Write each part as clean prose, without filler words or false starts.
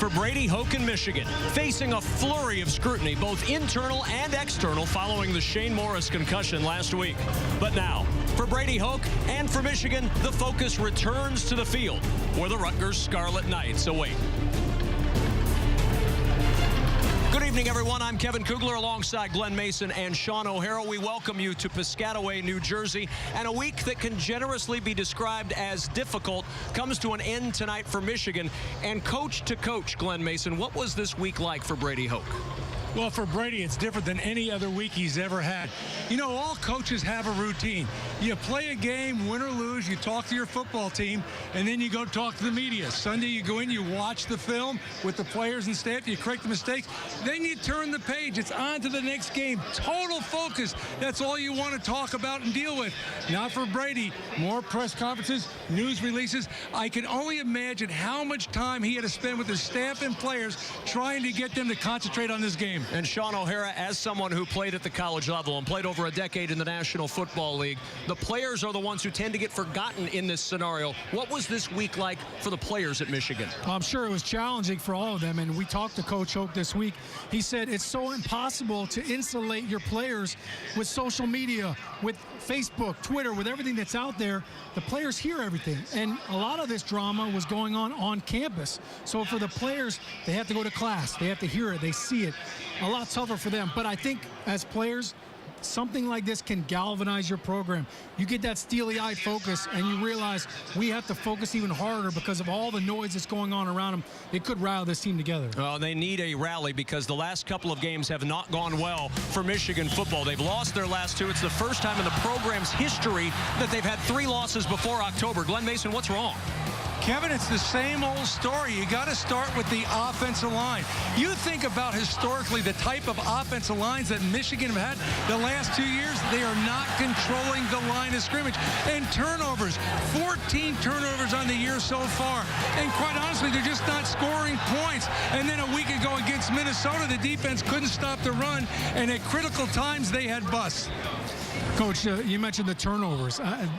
for Brady Hoke in Michigan, facing a flurry of scrutiny, both internal and external, following the Shane Morris concussion last week. But now, for Brady Hoke and for Michigan, the focus returns to the field, where the Rutgers Scarlet Knights await. Good evening, everyone. I'm Kevin Kugler alongside Glenn Mason and Sean O'Hara. We welcome you to Piscataway, New Jersey. And a week that can generously be described as difficult comes to an end tonight for Michigan. And coach to coach, Glenn Mason, what was this week like for Brady Hoke? Well, for Brady, it's different than any other week he's ever had. You know, all coaches have a routine. You play a game, win or lose, you talk to your football team, and then you go talk to the media. Sunday, you go in, you watch the film with the players and staff, you correct the mistakes, then you turn the page. It's on to the next game. Total focus. That's all you want to talk about and deal with. Not for Brady. More press conferences, news releases. I can only imagine how much time he had to spend with his staff and players trying to get them to concentrate on this game. And Sean O'Hara, as someone who played at the college level and played over a decade in the National Football League, the players are the ones who tend to get forgotten in this scenario. What was this week like for the players at Michigan? I'm sure it was challenging for all of them, and we talked to Coach Hoke this week. He said it's so impossible to insulate your players with social media, with Facebook, Twitter, with everything that's out there. The players hear everything, and a lot of this drama was going on campus. So for the players, they have to go to class. They have to hear it. They see it. A lot tougher for them. But I think as players, something like this can galvanize your program. You get that steely-eyed focus, and you realize we have to focus even harder because of all the noise that's going on around them. It could rile this team together. Well, they need a rally because the last couple of games have not gone well for Michigan football. They've lost their last two. It's the first time in the program's history that they've had 3 losses before October. Glenn Mason, what's wrong? Kevin, it's the same old story. You got to start with the offensive line. You think about historically the type of offensive lines that Michigan have had the last 2 years. They are not controlling the line of scrimmage. And turnovers, 14 turnovers on the year so far. And quite honestly, they're just not scoring points. And then a week ago against Minnesota, the defense couldn't stop the run. And at critical times, they had busts. Coach, you mentioned the turnovers.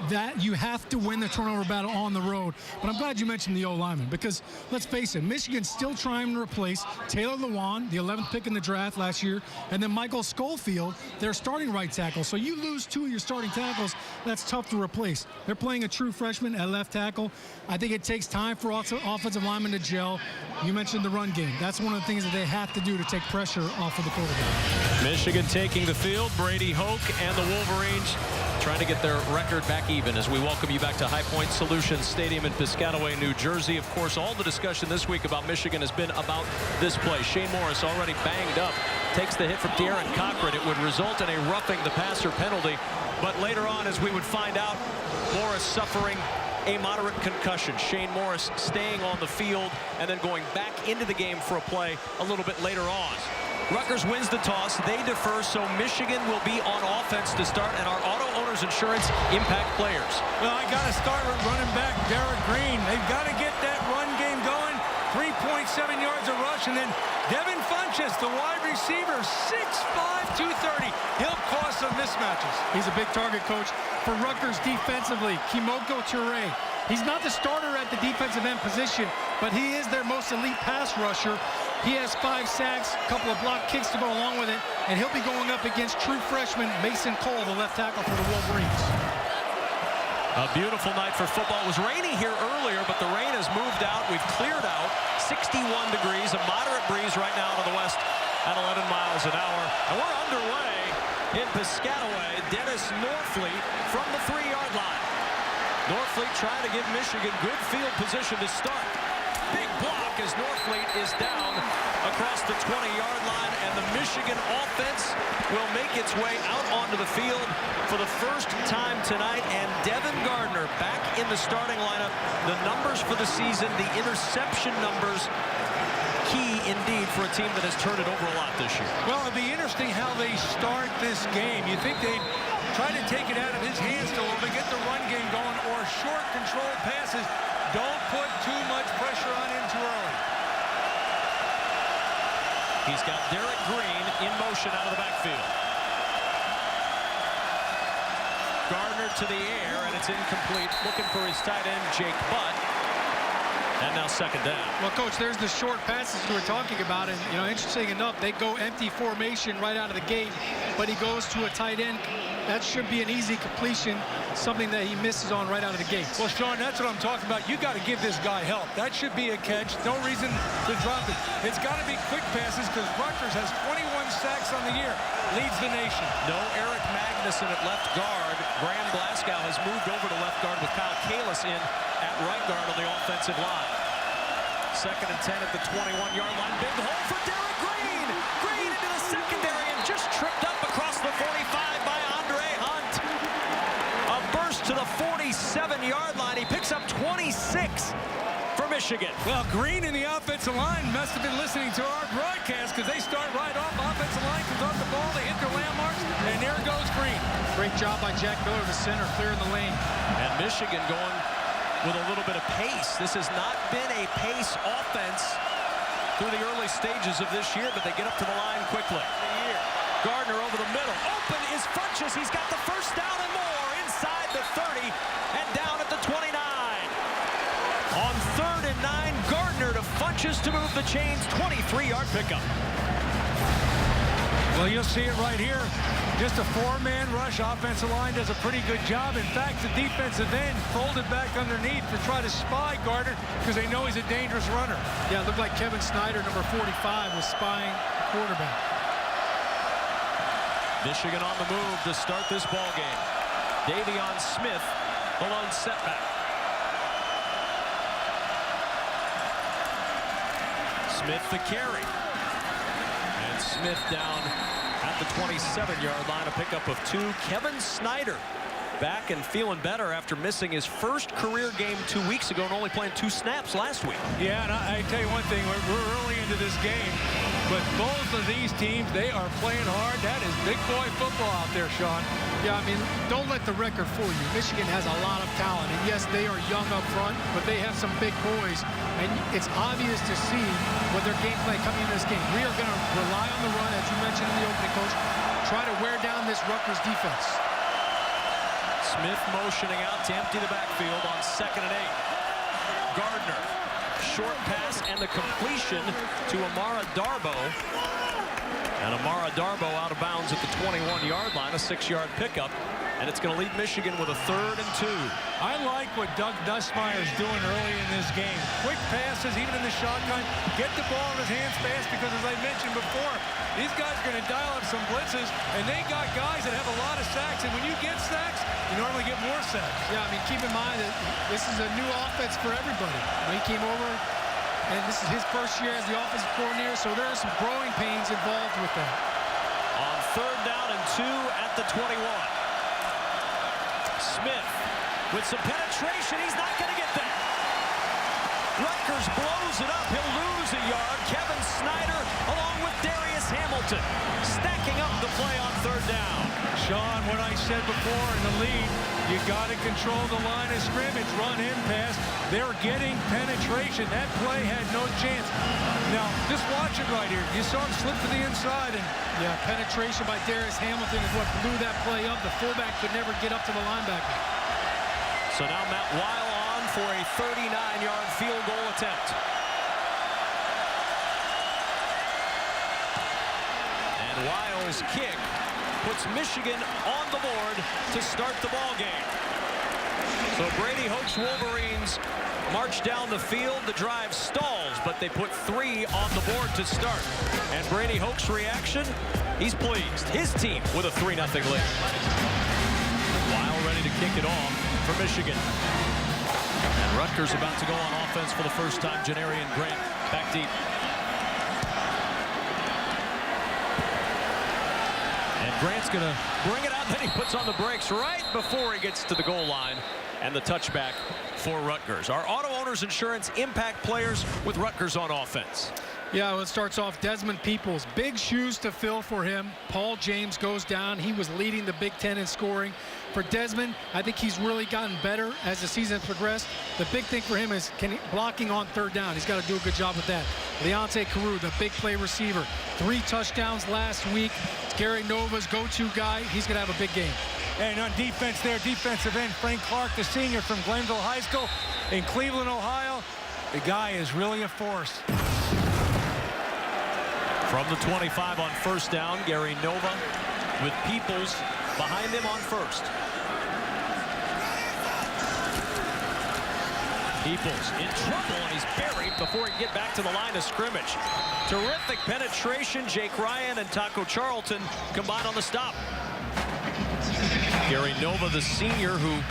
That you have to win the turnover battle on the road. But I'm glad you mentioned the O-lineman because, let's face it, Michigan's still trying to replace Taylor Lewan, the 11th pick in the draft last year, and then Michael Schofield, their starting right tackle. So you lose 2 of your starting tackles, that's tough to replace. They're playing a true freshman at left tackle. I think it takes time for offensive linemen to gel. You mentioned the run game. That's one of the things that they have to do to take pressure off of the quarterback. Michigan taking the field. Brady Hoke and the Wolverines trying to get their record back even as we welcome you back to High Point Solutions Stadium in Piscataway, New Jersey. Of course, all the discussion this week about Michigan has been about this play. Shane Morris already banged up, takes the hit from Darren Cochran. It would result in a roughing the passer penalty. But later on, as we would find out, Morris suffering a moderate concussion. Shane Morris staying on the field and then going back into the game for a play a little bit later on. Rutgers wins the toss. They defer, so Michigan will be on offense to start, and our Auto Owners Insurance Impact players. Well, I got to start with running back Derek Green. They've got to get that run game going. 3.7 yards of rush, and then Devin Funchess, the wide receiver, 6'5", 230. He'll cause some mismatches. He's a big target, Coach. For Rutgers defensively, Kimoko Toure. He's not the starter at the defensive end position, but he is their most elite pass rusher. He has 5 sacks, a couple of block kicks to go along with it, and he'll be going up against true freshman Mason Cole, the left tackle for the Wolverines. A beautiful night for football. It was rainy here earlier, but the rain has moved out. We've cleared out. 61 degrees, a moderate breeze right now to the west at 11 miles an hour. And we're underway in Piscataway. Dennis Norfleet from the 3-yard line. Norfleet trying to give Michigan good field position to start. Big block as Norfleet is down across the 20-yard line, and the Michigan offense will make its way out onto the field for the first time tonight. And Devin Gardner back in the starting lineup. The numbers for the season, the interception numbers, key indeed for a team that has turned it over a lot this year. Well, it'll be interesting how they start this game. You think they'd try to take it out of his hands a little bit, get the run game going, or short controlled passes. Don't put too much pressure on him too early. He's got Derek Green in motion out of the backfield. Gardner to the air, and it's incomplete. Looking for his tight end, Jake Butt. And now second down. Well, Coach, there's the short passes you were talking about, and interesting enough, they go empty formation right out of the gate, but he goes to a tight end. That should be an easy completion, something that he misses on right out of the gate. Well, Sean, that's what I'm talking about. You got to give this guy help. That should be a catch. No reason to drop it. It's got to be quick passes because Rutgers has 21 sacks on the year. Leads the nation. No Eric Magnuson at left guard. Graham Glasgow has moved over to left guard with Kyle Kalis in at right guard on the offensive line. Second and 10 at the 21-yard line. Big hole for Derek Green. Green into the secondary and just tripped up across the 45 by Andre Hunt. A burst to the 47-yard line. He picks up 26 for Michigan. Well, Green in the offensive line must have been listening to our broadcast because they start right off. Offensive line comes off the ball. They hit their landmarks, and there goes Green. Great job by Jack Miller, the center, clearing the lane. And Michigan going with a little bit of pace. This has not been a pace offense through the early stages of this year, but they get up to the line quickly. Gardner over the middle. Open is Funchess. He's got the first down and more inside the 30 and down at the 29. On 3rd and 9, Gardner to Funchess to move the chains. 23-yard pickup. Well, you'll see it right here. Just a 4-man rush. Offensive line does a pretty good job. In fact, the defensive end folded back underneath to try to spy Gardner because they know he's a dangerous runner. Yeah, it looked like Kevin Snyder, number 45, was spying the quarterback. Michigan on the move to start this ball game. Davion Smith, the lone setback. Smith the carry. And Smith down at the 27-yard line, a pickup of 2. Kevin Snyder back and feeling better after missing his first career game 2 weeks ago and only playing 2 snaps last week. Yeah, and I tell you one thing, we're early into this game, but both of these teams, they are playing hard. That is big boy football out there, Sean. Yeah, I mean, don't let the record fool you. Michigan has a lot of talent, and yes, they are young up front, but they have some big boys, and it's obvious to see what their game plan coming into this game. We are going to rely on the run, as you mentioned in the opening, Coach, try to wear down this Rutgers defense. Smith motioning out to empty the backfield on 2nd and 8. Gardner, short pass and the completion to Amara Darbo. And Amara Darbo out of bounds at the 21-yard line, a 6-yard pickup. And it's going to leave Michigan with a 3rd and 2. I like what Doug Nussmeier is doing early in this game. Quick passes, even in the shotgun. Get the ball in his hands fast because, as I mentioned before, these guys are going to dial up some blitzes, and they got guys that have a lot of sacks. And when you get sacks, you normally get more sacks. Yeah, I mean, keep in mind that this is a new offense for everybody. He came over, and this is his first year as the offensive coordinator, so there are some growing pains involved with that. On 3rd down and 2 at the 21. Smith with some penetration. He's not going to get that. Rutgers blows it up. He'll lose a yard. Kevin Snyder along with Darius Hamilton stacking up the play on 3rd down. Sean, what I said before in the lead, you got to control the line of scrimmage, run in, pass. They're getting penetration. That play had no chance. Now, just watch it right here. You saw him slip to the inside. And yeah, penetration by Darius Hamilton is what blew that play up. The fullback could never get up to the linebacker. So now Matt Weil on for a 39-yard field goal attempt. And Weil's kick puts Michigan on the board to start the ball game. So Brady Hoke's Wolverines march down the field. The drive stalls, but they put 3 on the board to start. And Brady Hoke's reaction, he's pleased. His team with a 3-0 lead. Weil ready to kick it off for Michigan. And Rutgers about to go on offense for the first time. Janarian Grant back deep. And Grant's going to bring it out, then he puts on the brakes right before he gets to the goal line. And the touchback for Rutgers. Our Auto Owners Insurance impact players with Rutgers on offense. Yeah, well, it starts off Desmond Peoples. Big shoes to fill for him. Paul James goes down. He was leading the Big Ten in scoring. For Desmond, I think he's really gotten better as the season progressed. The big thing for him is blocking on 3rd down. He's got to do a good job with that. Leonte Carew, the big play receiver. 3 touchdowns last week. It's Gary Nova's go-to guy. He's going to have a big game. And on defense there, defensive end Frank Clark, the senior from Glenville High School in Cleveland, Ohio. The guy is really a force. From the 25 on first down, Gary Nova with Peoples behind him on first. Peoples in trouble, and he's buried before he can get back to the line of scrimmage. Terrific penetration. Jake Ryan and Taco Charlton combined on the stop. Gary Nova, the senior, who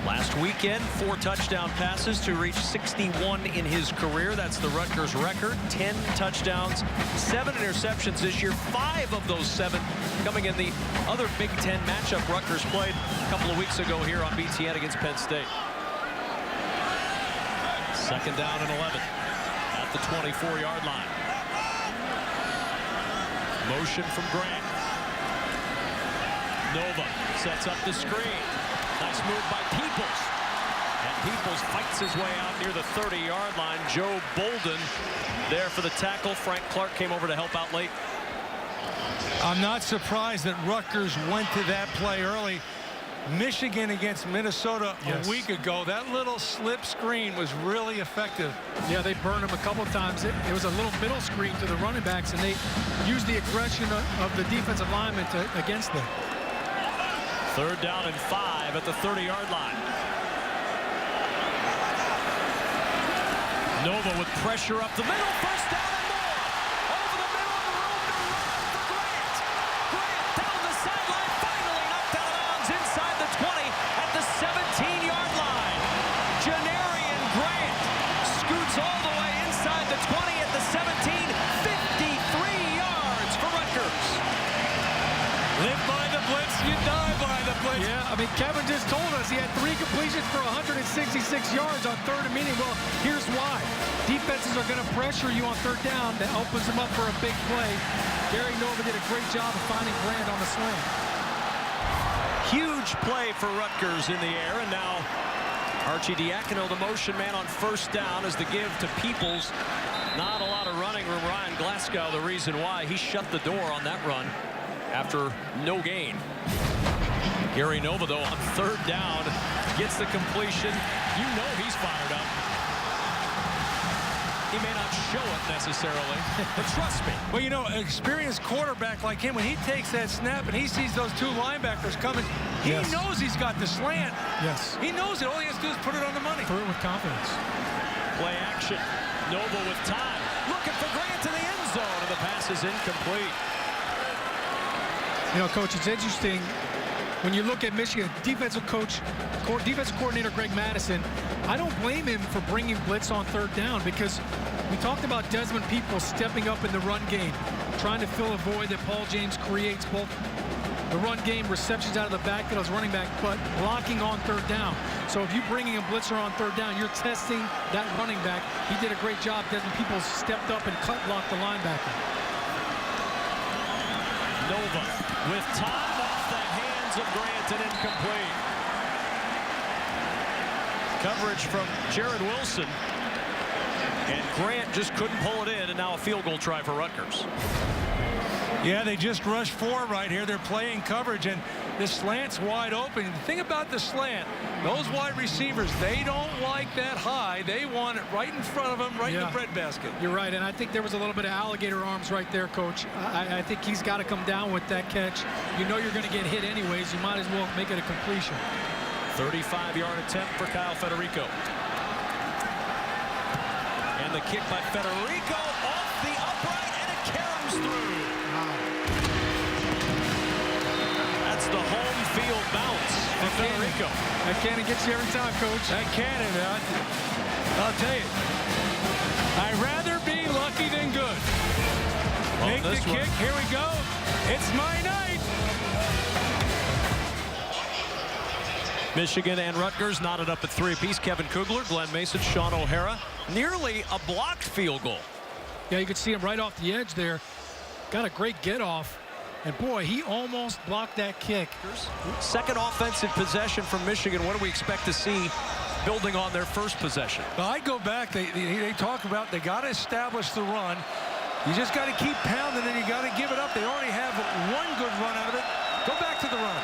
last weekend 4 touchdown passes to reach 61 in his career. That's the Rutgers record. 10 touchdowns, 7 interceptions this year. 5 of those 7 coming in the other Big Ten matchup Rutgers played a couple of weeks ago here on BTN against Penn State. Second down and 11 at the 24-yard line. Motion from Grant. Nova sets up the screen. Nice move by Peoples. And Peoples fights his way out near the 30-yard line. Joe Bolden there for the tackle. Frank Clark came over to help out late. I'm not surprised that Rutgers went to that play early. Michigan against Minnesota a week ago, that little slip screen was really effective. Yeah, they burned him a couple times. It was a little middle screen to the running backs, and they used the aggression of the defensive linemen against them. Third down and 5 at the 30-yard line. Nova with pressure up the middle. First down and more. Over the middle and room to run for Grant. Grant down the sideline. Finally knocked out of bounds inside the 20 at the 17-yard line. Janarian Grant scoots all the way inside the 20 at the 17. 53 yards for Rutgers. Live by the blitz, you die by the blitz. Yeah, I mean, Kevin just told us he had 3 completions for 166 yards on third and medium. Well, here's why. Defenses are going to pressure you on third down. That opens them up for a big play. Gary Nova did a great job of finding Grant on the slant. Huge play for Rutgers in the air, and now Archie Diacono, the motion man on first down, as the give to Peoples. Not a lot of running room. Ryan Glasgow, the reason why. He shut the door on that run after no gain. Gary Nova, though, on third down, gets the completion. You know he's fired up. He may not show it necessarily, but trust me. Well, you know, an experienced quarterback like him, when he takes that snap and he sees those 2 linebackers coming, he knows he's got the slant. Yes. He knows it. All he has to do is put it on the money. Throw it with confidence. Play action. Nova with time. Looking for Grant to the end zone, and the pass is incomplete. You know, Coach, it's interesting when you look at Michigan, defensive coordinator Greg Madison. I don't blame him for bringing blitz on third down, because we talked about Desmond Peoples stepping up in the run game, trying to fill a void that Paul James creates, both the run game, receptions out of the backfield as running back, but blocking on third down. So if you're bringing a blitzer on third down, you're testing that running back. He did a great job. Desmond Peoples stepped up and cut blocked the linebacker. Nova with time off the hands of Grant and incomplete. Coverage from Jared Wilson. And Grant just couldn't pull it in, and now a field goal try for Rutgers. Yeah, they just rushed 4 right here. They're playing coverage, and the slant's wide open. The thing about the slant, those wide receivers, they don't like that high. They want it right in front of them, right in the breadbasket. You're right, and I think there was a little bit of alligator arms right there, Coach. I think he's got to come down with that catch. You know you're going to get hit anyways. You might as well make it a completion. 35-yard attempt for Kyle Federico. And the kick by Federico off the upright, and it caroms through. That's the home field bounce for Federico. That cannon gets you every time, Coach. That cannon, I'll tell you. I'd rather be lucky than good. Make the kick. Here we go. It's my night. Michigan and Rutgers knotted up at 3 apiece. Kevin Kugler, Glenn Mason, Sean O'Hara. Nearly a blocked field goal. Yeah, you could see him right off the edge there. Got a great get off. And boy, he almost blocked that kick. Second offensive possession from Michigan. What do we expect to see building on their first possession? Well, I go back. They talk about they got to establish the run. You just got to keep pounding, and you got to give it up. They already have one good run out of it. Go back to the run.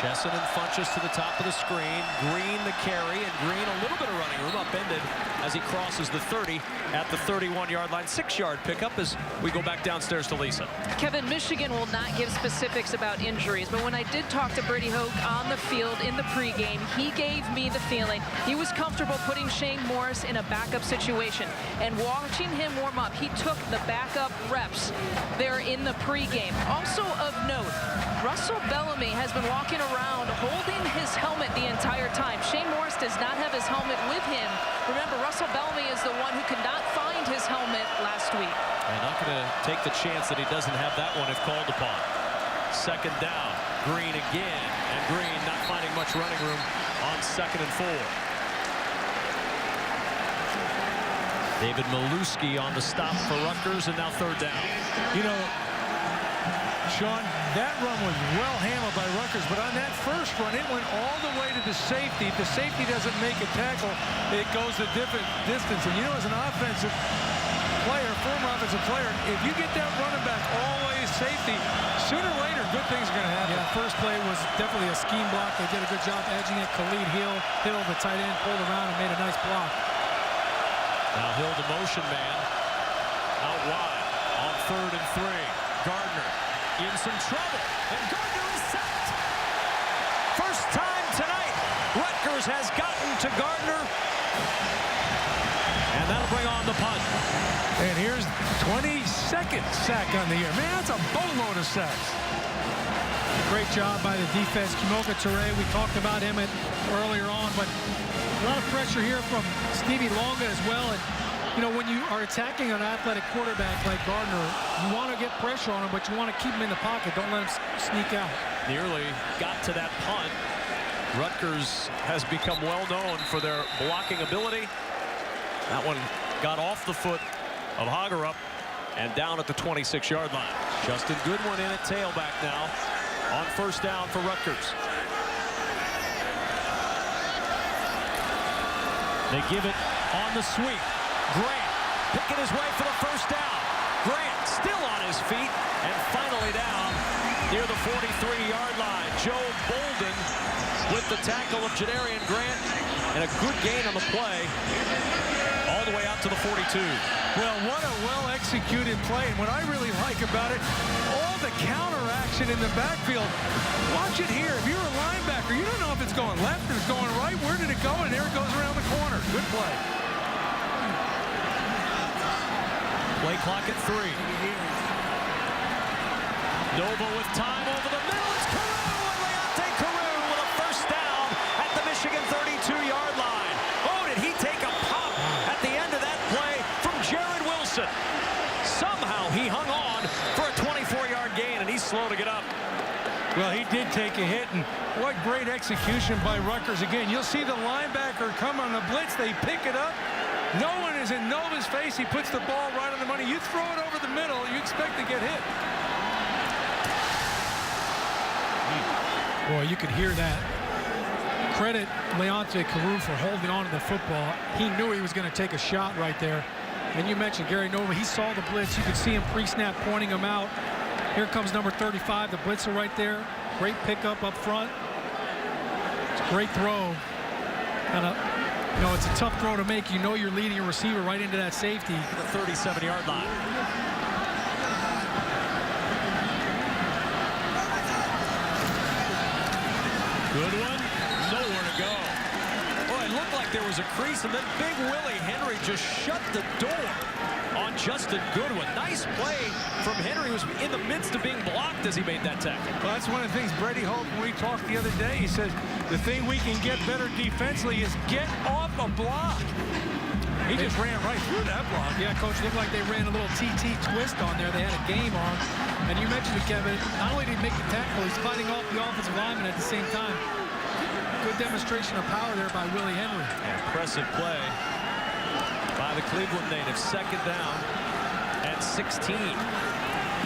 Chesson and Funchess to the top of the screen. Green the carry, and Green a little bit of running room upended as he crosses the 30 at the 31-yard line. 6-yard pickup as we go back downstairs to Lisa. Kevin, Michigan will not give specifics about injuries, but when I did talk to Brady Hoke on the field in the pregame, he gave me the feeling he was comfortable putting Shane Morris in a backup situation. And watching him warm up, he took the backup reps there in the pregame. Also of note, Russell Bellamy has been walking around holding his helmet the entire time. Shane Morris does not have his helmet with him. Remember, Russell Bellamy is the one who could not find his helmet last week. And not going to take the chance that he doesn't have that one if called upon. Second down, Green again, and Green not finding much running room on 2nd and 4. David Maluski on the stop for Rutgers, and now 3rd down. You know, Sean, that run was well handled by Rutgers, but on that first run, it went all the way to the safety. If the safety doesn't make a tackle, it goes a different distance. And you know, as an offensive player, former offensive player, if you get that running back always safety, sooner or later, good things are going to happen. Yeah, first play was definitely a scheme block. They did a good job edging it. Khalid Hill, the tight end, pulled around and made a nice block. Now Hill, the motion man, out wide on 3rd and 3. Gardner in some trouble, and Gardner is sacked. First time tonight, Rutgers has gotten to Gardner, and that'll bring on the punt. And here's 22nd sack on the year. Man, that's a boatload of sacks. Great job by the defense. Kimoka Toure, we talked about him earlier on, but a lot of pressure here from Stevie Longa as well. And you know, when you are attacking an athletic quarterback like Gardner, you want to get pressure on him, but you want to keep him in the pocket. Don't let him sneak out. Nearly got to that punt. Rutgers has become well known for their blocking ability. That one got off the foot of Hagerup and down at the 26-yard line. Justin Goodwin in at tailback now on 1st down for Rutgers. They give it on the sweep. Grant picking his way for the 1st down. Grant still on his feet and finally down near the 43-yard line. Joe Bolden with the tackle of Janarian Grant, and a good gain on the play all the way out to the 42. Well, what a well-executed play. And what I really like about it, all the counter action in the backfield. Watch it here. If you're a linebacker, you don't know if it's going left or it's going right. Where did it go? And there it goes around the corner. Good play. Play clock at 3. Nova with time over the middle. It's Carew, and Leonte Carew with a 1st down at the Michigan 32-yard line. Oh, did he take a pop at the end of that play from Jared Wilson. Somehow he hung on for a 24-yard gain, and he's slow to get up. Well, he did take a hit, and what great execution by Rutgers. Again, you'll see the linebacker come on the blitz. They pick it up. No one is in Nova's face. He puts the ball right on the money. You throw it over the middle, you expect to get hit. Boy, you could hear that. Credit Leonte Carew for holding on to the football. He knew he was going to take a shot right there. And you mentioned Gary Nova. He saw the blitz. You could see him pre-snap pointing him out. Here comes number 35, the blitzer right there. Great pickup up front. It's a great throw. You know, it's a tough throw to make. You know you're leading a receiver right into that safety. The 37-yard line. Good one. Nowhere to go. Boy, it looked like there was a crease, and then Big Willie Henry just shut the door on Justin Goodwin. Nice play from Henry, who was in the midst of being blocked as he made that tackle. Well, that's one of the things Brady Hoke, when we talked the other day, he says the thing we can get better defensively is get off a block. He just ran right through that block. Yeah, Coach, looked like they ran a little TT twist on there. They had a game on. And you mentioned it, Kevin. Not only did he make the tackle, he's fighting off the offensive lineman at the same time. Good demonstration of power there by Willie Henry. Impressive play by the Cleveland native. 2nd down and 16.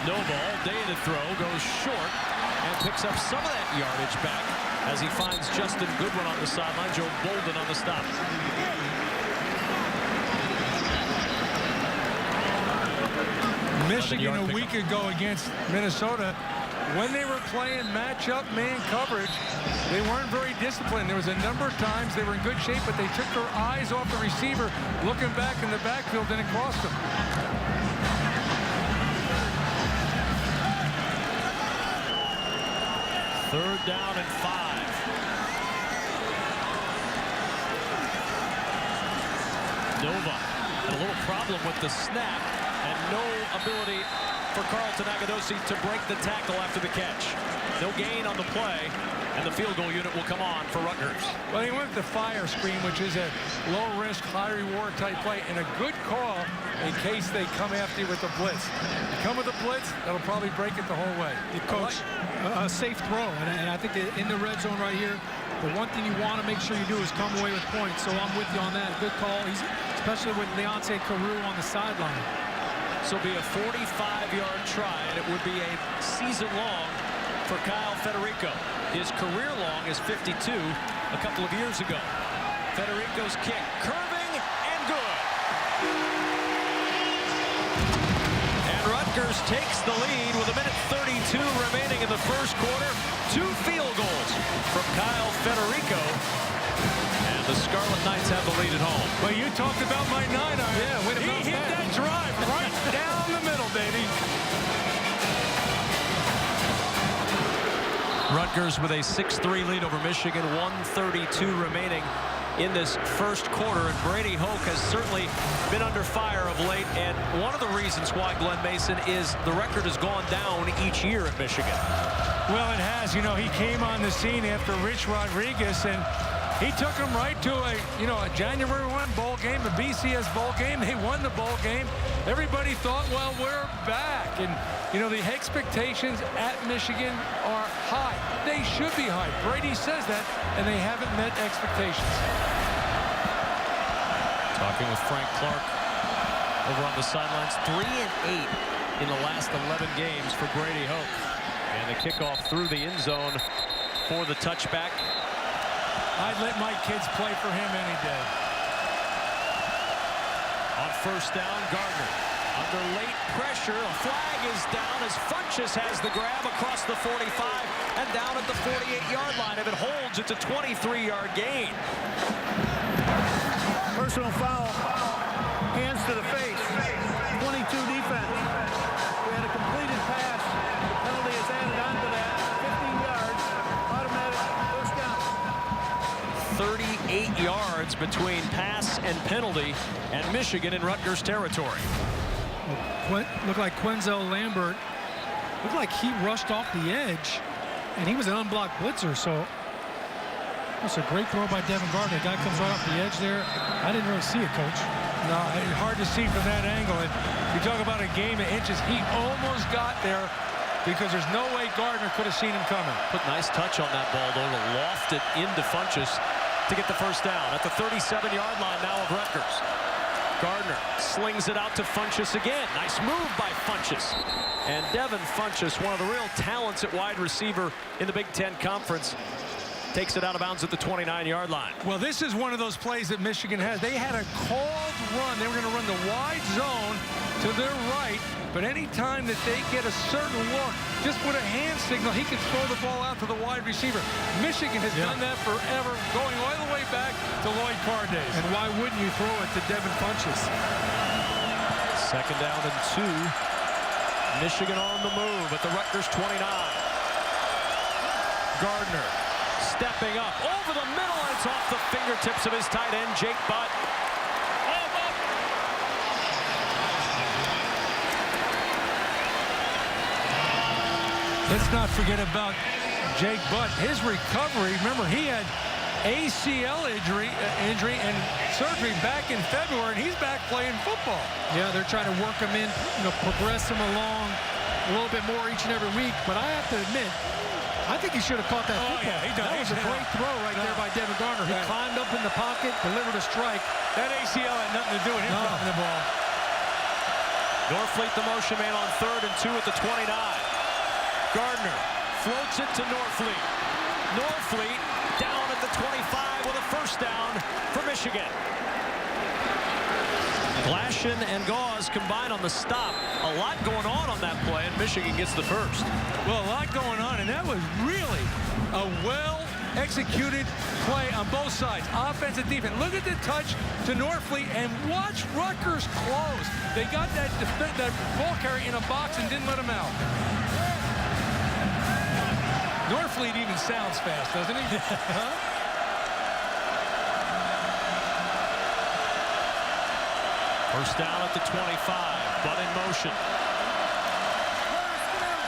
Nova all day to throw, goes short and picks up some of that yardage back as he finds Justin Goodwin on the sideline. Joe Bolden on the stop. Michigan a week ago against Minnesota when they were playing matchup man coverage, they weren't very disciplined. There was a number of times they were in good shape, but they took their eyes off the receiver, looking back in the backfield, and it cost them. Third down and 5. Nova had a little problem with the snap and no ability for Carlton Agadosi to break the tackle after the catch. No gain on the play, and the field goal unit will come on for Rutgers. Well, he went with the fire screen, which is a low-risk, high-reward type play, and a good call in case they come after you with the blitz. You come with a blitz, that'll probably break it the whole way. Coach, a safe throw, and I think that in the red zone right here, the one thing you want to make sure you do is come away with points. So I'm with you on that. Good call, especially with Leonte Carew on the sideline. This will be a 45-yard try, and it would be a season long for Kyle Federico. His career long is 52 a couple of years ago. Federico's kick, curving and good. And Rutgers takes the lead with 1:32 remaining in the first quarter. 2 field goals from Kyle Federico. And the Scarlet Knights have the lead at home. Well, you talked about my 9-iron. Yeah, way to bounce He hit back. that drive right down the middle, baby. Rutgers with a 6-3 lead over Michigan, 1:32 remaining in this first quarter, and Brady Hoke has certainly been under fire of late, and one of the reasons why, Glenn Mason, is the record has gone down each year at Michigan. Well, it has. You know, he came on the scene after Rich Rodriguez, and he took them right to a January 1 bowl game, a BCS bowl game. They won the bowl game. Everybody thought, well, we're back. And, the expectations at Michigan are high. They should be high. Brady says that, and they haven't met expectations. Talking with Frank Clark over on the sidelines. 3-8 in the last 11 games for Brady Hoke. And the kickoff through the end zone for the touchback. I'd let my kids play for him any day. On first down, Gardner under late pressure. A flag is down as Funchess has the grab across the 45 and down at the 48-yard line. If it holds, it's a 23-yard gain. Personal foul. Hands to the face. 22 defense. We had a completed pass. The penalty is added onto that. 15 yards. Automatic first down. 38 yards between pass and penalty, and Michigan in Rutgers territory. Looked like Quenzel Lambert, looked like he rushed off the edge, and he was an unblocked blitzer, so that's a great throw by Devin Gardner. The guy comes right off the edge there. I didn't really see it, Coach. No, it's hard to see from that angle. And you talk about a game of inches. He almost got there because there's no way Gardner could have seen him coming. Put nice touch on that ball, though, to loft it into Funchess to get the first down at the 37-yard line now of Rutgers. Gardner slings it out to Funchess again. Nice move by Funchess. And Devin Funchess, one of the real talents at wide receiver in the Big Ten Conference, takes it out of bounds at the 29-yard line. Well, this is one of those plays that Michigan has. They had a called run. They were going to run the wide zone to their right, but any time that they get a certain look, just with a hand signal, he can throw the ball out to the wide receiver. Michigan has done that forever, going all the way back to Lloyd Carr days. And why wouldn't you throw it to Devin Funchess? Second down and 2. Michigan on the move at the Rutgers 29. Gardner stepping up over the middle, and it's off the fingertips of his tight end, Jake Butt. Let's not forget about Jake Butt. His recovery, remember, he had ACL injury and surgery back in February, and he's back playing football. Yeah, they're trying to work him in, progress him along a little bit more each and every week. But I have to admit, I think he should have caught that football. Yeah, he does. That was a great throw right there by Devin Gardner. He climbed up in the pocket, delivered a strike. That ACL had nothing to do with him dropping the ball. Norfleet, the motion man, on 3rd and 2 at the 29. Gardner floats it to Norfleet. Norfleet down at the 25 with a first down for Michigan. Glashin and Gauze combine on the stop. A lot going on that play, and Michigan gets the first. Well, a lot going on, and that was really a well-executed play on both sides, offense and defense. Look at the touch to Norfleet, and watch Rutgers close. They got that ball carrier in a box and didn't let him out. Norfleet even sounds fast, doesn't he? First down at the 25. Butt in motion.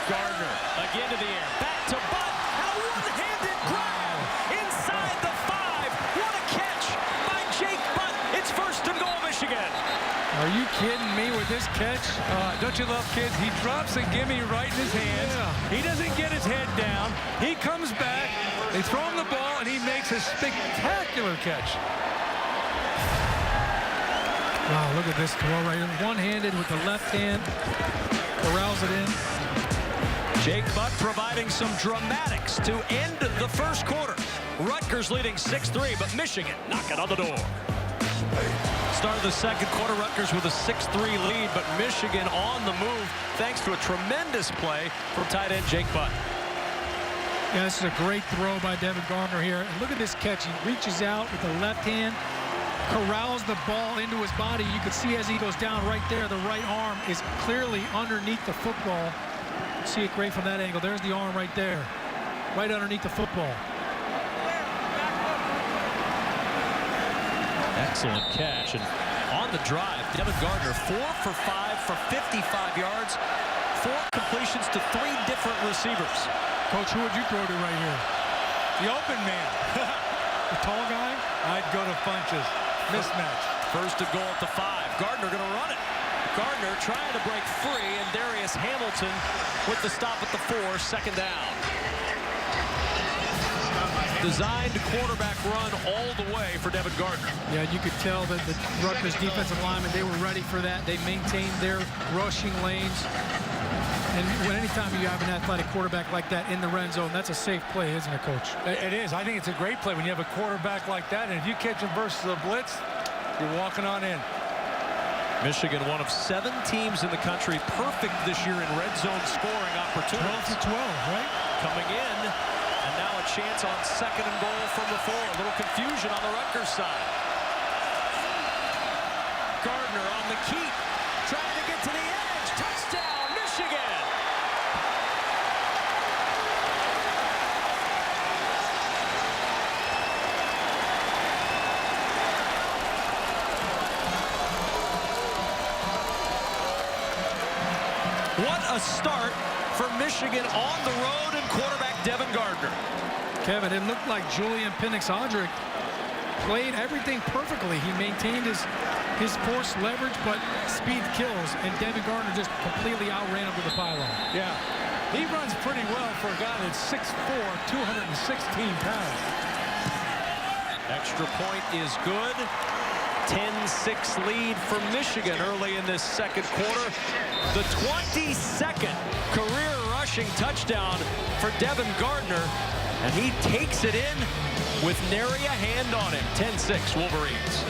Gardner again to the air. Back to Butt. And a one-handed grab inside the 5. What a catch by Jake Butt. It's first and goal, Michigan. Are you kidding me with this catch? Don't you love kids? He drops a gimme right in his hands. Yeah. He doesn't get his head down. He comes back. They throw him the ball, and he makes a spectacular catch. Wow, look at this throw right here. One-handed with the left hand. Corrals it in. Jake Butt providing some dramatics to end the first quarter. Rutgers leading 6-3, but Michigan knocking on the door. Start of the second quarter, Rutgers with a 6-3 lead, but Michigan on the move thanks to a tremendous play from tight end Jake Butt. Yeah, this is a great throw by Devin Gardner here. And look at this catch. He reaches out with the left hand, corrals the ball into his body. You can see as he goes down right there, the right arm is clearly underneath the football. See it great from that angle. There's the arm right there, right underneath the football. Excellent catch. And on the drive, Devin Gardner 4 for 5 for 55 yards, 4 completions to 3 different receivers. Coach, who would you throw to right here? The open man. The tall guy? I'd go to Funches. Mismatch. First and goal at the 5. Gardner going to run it. Gardner trying to break free, and Darius Hamilton with the stop at the 4, second down. Designed quarterback run all the way for Devin Gardner. Yeah, you could tell that the Rutgers defensive linemen, they were ready for that. They maintained their rushing lanes. And anytime you have an athletic quarterback like that in the red zone, that's a safe play, isn't it, Coach? It is. I think it's a great play when you have a quarterback like that. And if you catch him versus a blitz, you're walking on in. Michigan, one of 7 teams in the country perfect this year in red zone scoring opportunities. 12 to 12, right? Coming in, and now a chance on second and goal from the 4. A little confusion on the Rutgers side. Gardner on the keep, trying to get to the edge. Touchdown, Michigan! What a start for Michigan on the road and quarterback Devin Gardner. Kevin, it looked like Julian Penix-Odrick played everything perfectly. He maintained his force leverage, but speed kills, and Devin Gardner just completely outran him to the pylon. Yeah, he runs pretty well for a guy that's 6'4", 216 pounds. Extra point is good. 10-6 lead for Michigan early in this second quarter. The 22nd career rushing touchdown for Devin Gardner, and he takes it in with nary a hand on him. 10-6 Wolverines.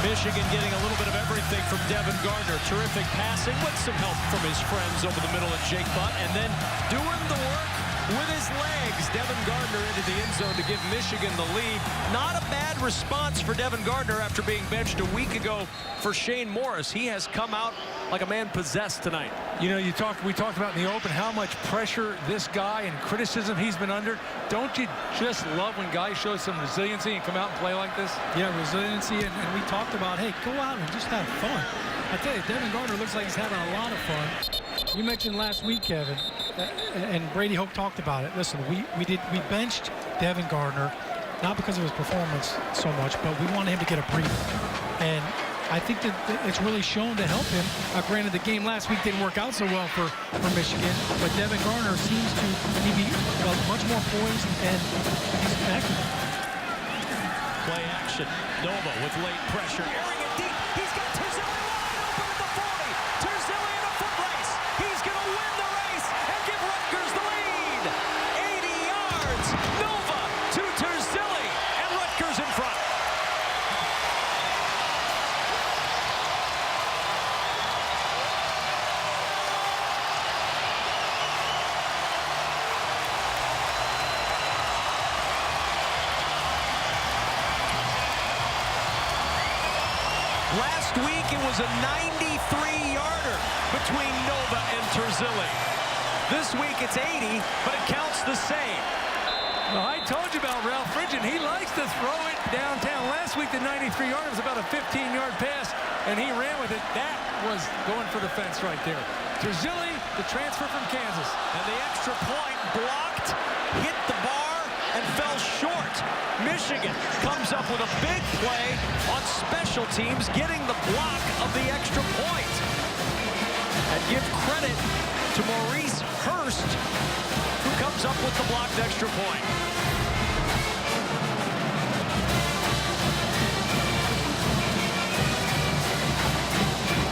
Michigan getting a little bit of everything from Devin Gardner. Terrific passing with some help from his friends over the middle of Jake Butt, and then doing the work with his legs. Devin Gardner into the end zone to give Michigan the lead. Not a bad response for Devin Gardner after being benched a week ago for Shane Morris. He has come out like a man possessed tonight. You know, we talked about in the open how much pressure this guy and criticism he's been under. Don't you just love when guys show some resiliency and come out and play like this? Yeah, resiliency, and we talked about, hey, go out and just have fun. I tell you, Devin Gardner looks like he's having a lot of fun. You mentioned last week, Kevin, and Brady Hoke talked about it. Listen, we benched Devin Gardner, not because of his performance so much, but we wanted him to get a breather. And I think that it's really shown to help him. Granted, the game last week didn't work out so well for Michigan, but Devin Gardner seems to be much more poised, and he's active. Play action. Nova with late pressure. Airing it deep. He's got Terzilli wide open at the 40. Terzilli in a foot race. He's going to win the race and give Rutgers the lead. 80 yards. Nova to Terzilli, and Rutgers in front. Last week, it was a 93-yarder between Nova and Terzilli. This week, it's 80, but it counts the same. Well, I told you about Ralph Frigian. He likes to throw it downtown. Last week, the 93-yarder was about a 15-yard pass, and he ran with it. That was going for the fence right there. Terzilli, the transfer from Kansas. And the extra point blocked, hit the bar, and fell short. Michigan comes up with a big play on special teams, getting the block of the extra point. And give credit to Maurice Hurst, who comes up with the blocked extra point.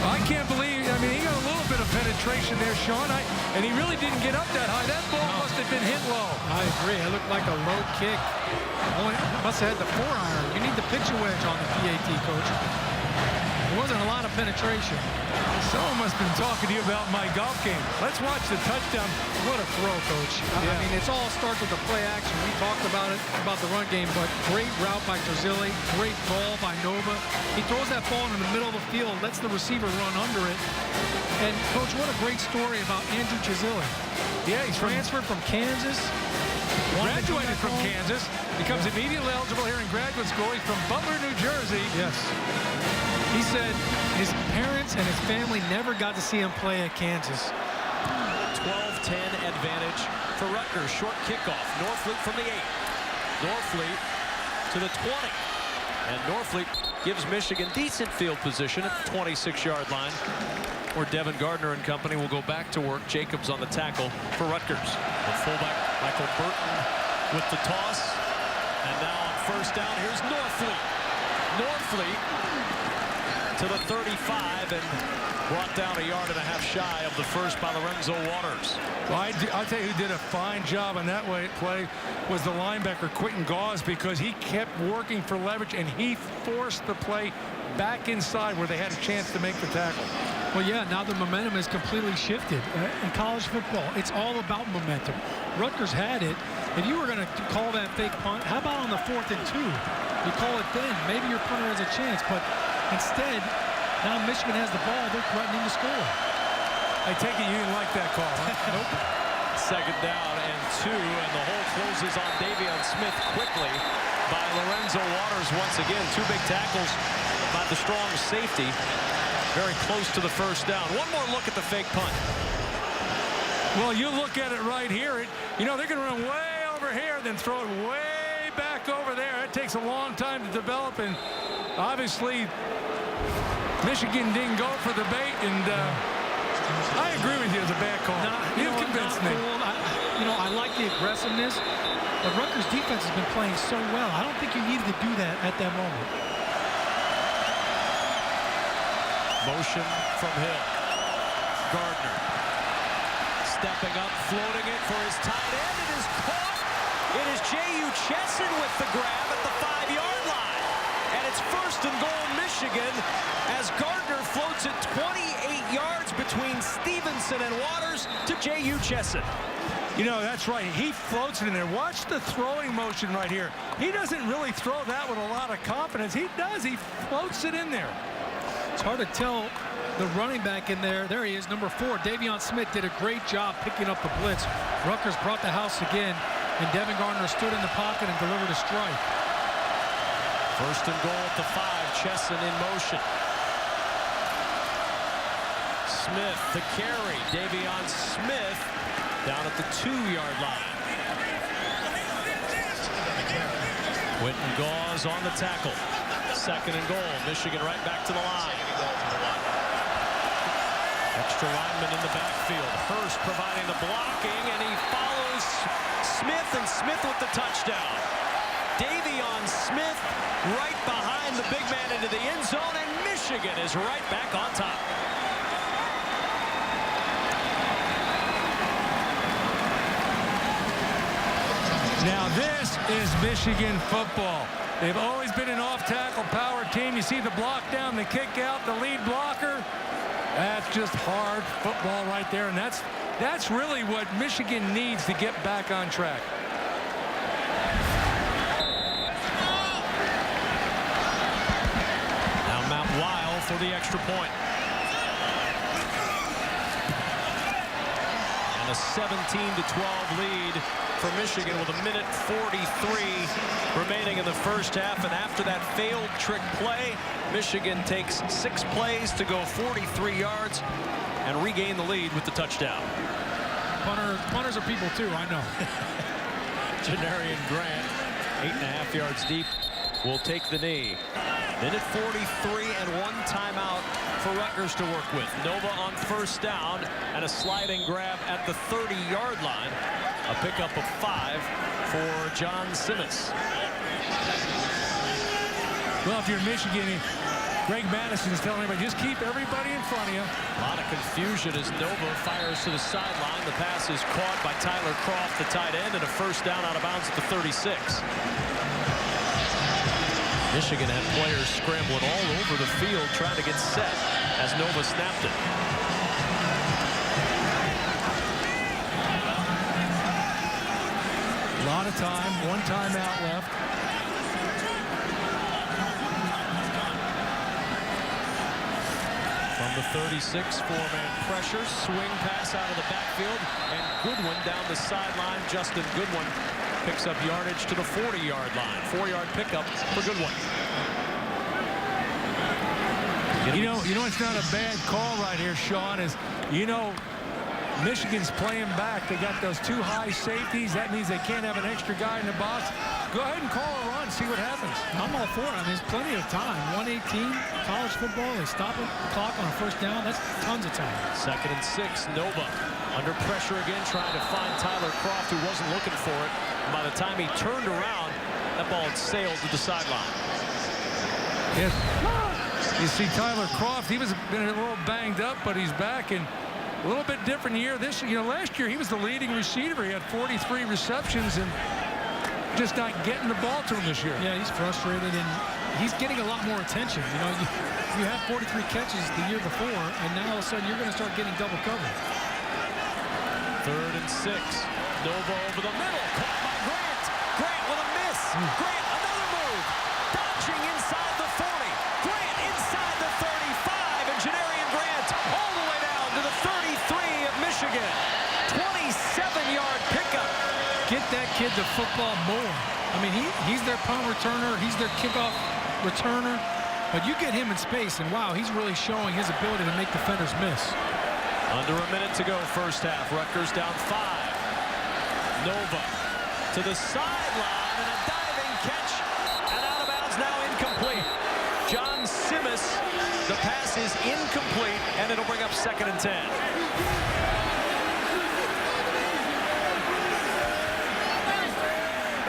I can't believe, I mean, he got a little bit of penetration there, Sean, and he really didn't get up that high. That ball must have been hit low. I agree. It looked like a low kick. Only must have had the 4-iron. You need the pitcher wedge on the PAT, coach. There wasn't a lot of penetration. Someone must have been talking to you about my golf game. Let's watch the touchdown. What a throw, coach. I mean, it's all starts with the play action. We talked about it, about the run game, but great route by Terzilli, great ball by Nova. He throws that ball in the middle of the field, lets the receiver run under it. And, coach, what a great story about Andrew Terzilli. Yeah, he's transferred from Kansas. Graduated from Kansas. Becomes immediately eligible here in graduate school. He's from Butler, New Jersey. Yes. He said his parents and his family never got to see him play at Kansas. 12-10 advantage for Rutgers. Short kickoff. Norfleet from the 8. Norfleet to the 20. And Norfleet gives Michigan decent field position at the 26-yard line, where Devin Gardner and company will go back to work. Jacobs on the tackle for Rutgers. The fullback, Michael Burton, with the toss. And now on first down, here's Norfleet. Norfleet to the 35 and brought down 1.5 yards shy of the first by Lorenzo Waters. Well, I'll tell you who did a fine job on that play was the linebacker Quentin Gauze, because he kept working for leverage and he forced the play back inside where they had a chance to make the tackle. Well, yeah, now the momentum is completely shifted. In college football, it's all about momentum. Rutgers had it. If you were going to call that fake punt, how about on the 4th and 2? You call it then. Maybe your punter has a chance, but instead, now Michigan has the ball. They're threatening to score. I take it you didn't like that call, huh? Nope. Second down and 2, and the hole closes on Davion Smith quickly by Lorenzo Waters once again. 2 big tackles by the strong safety. Very close to the first down. One more look at the fake punt. Well, you look at it right here. You know, they're going to run way over here, then throw it way back over there. It takes a long time to develop, and obviously Michigan didn't go for the bait, and I agree with you. It's a bad call. You've convinced me. I like the aggressiveness, but Rutgers defense has been playing so well. I don't think you needed to do that at that moment. Motion from Hill. Gardner stepping up, floating it for his tight end. It is caught. It is J.U. Chesson with the grab at the 5-yard line. And it's 1st and goal Michigan as Gardner floats it 28 yards between Stevenson and Waters to J.U. Chesson. You know, that's right. He floats it in there. Watch the throwing motion right here. He doesn't really throw that with a lot of confidence. He does. He floats it in there. It's hard to tell the running back in there. There he is, number 4. Davion Smith did a great job picking up the blitz. Rutgers brought the house again, and Devin Gardner stood in the pocket and delivered a strike. 1st and goal at the 5. Chesson in motion. Smith, the carry. Davion Smith down at the 2-yard line. Quentin Gauze on the tackle. 2nd and goal. Michigan right back to the line. Extra lineman in the backfield. Hurst providing the blocking, and he follows Smith, and Smith with the touchdown. Davion Smith right behind the big man into the end zone, and Michigan is right back on top. Now this is Michigan football. They've always been an off-tackle power team. You see the block down, the kick out, the lead blocker. That's just hard football right there, and that's really what Michigan needs to get back on track. Now Matt Weil for the extra point. And a 17-12 lead for Michigan with 1:43 remaining in the first half. And after that failed trick play, Michigan takes 6 plays to go 43 yards and regain the lead with the touchdown. Punters are people too, I know. Janarian Grant, 8.5 yards deep, will take the knee. 1:43 and 1 timeout for Rutgers to work with. Nova on first down and a sliding grab at the 30-yard line. A pickup of 5 for John Simmons. Well, if you're Michigan, Greg Madison is telling everybody, just keep everybody in front of you. A lot of confusion as Nova fires to the sideline. The pass is caught by Tyler Croft, the tight end, and a first down out of bounds at the 36. Michigan had players scrambling all over the field trying to get set as Nova snapped it. A lot of time, 1 timeout left. From the 36, 4-man pressure, swing pass out of the backfield, and Goodwin down the sideline. Justin Goodwin picks up yardage to the 40-yard line. 4-yard pickup for Goodwin. You know, it's not a bad call right here, Sean, is, Michigan's playing back. They got those 2 high safeties. That means they can't have an extra guy in the box. Go ahead and call a run, see what happens. I'm all for it. I mean, there's plenty of time. 1:18, college football, they stop the clock on a first down. That's tons of time. 2nd and 6, Nova under pressure again, trying to find Tyler Croft, who wasn't looking for it. And by the time he turned around, that ball had sailed to the sideline. Yes. You see Tyler Croft, he was been a little banged up, but he's back, and a little bit different year. Last year he was the leading receiver. He had 43 receptions and just not getting the ball to him this year. Yeah, he's frustrated, and he's getting a lot more attention. You had 43 catches the year before, and now all of a sudden you're going to start getting double covered. 3rd and 6. Nova over the middle. Caught by Grant. Grant with a miss. Grant, another move. Dodging inside the 40. Grant inside the 35. And Janarian Grant all the way down to the 33 of Michigan. 27-yard pickup. Get that kid the football more. I mean, he's their punt returner. He's their kickoff returner. But you get him in space, and wow, he's really showing his ability to make defenders miss. Under a minute to go, first half. Rutgers down 5. Nova to the sideline, and a diving catch, and out of bounds, now incomplete. John Simmons, the pass is incomplete, and it'll bring up 2nd and 10.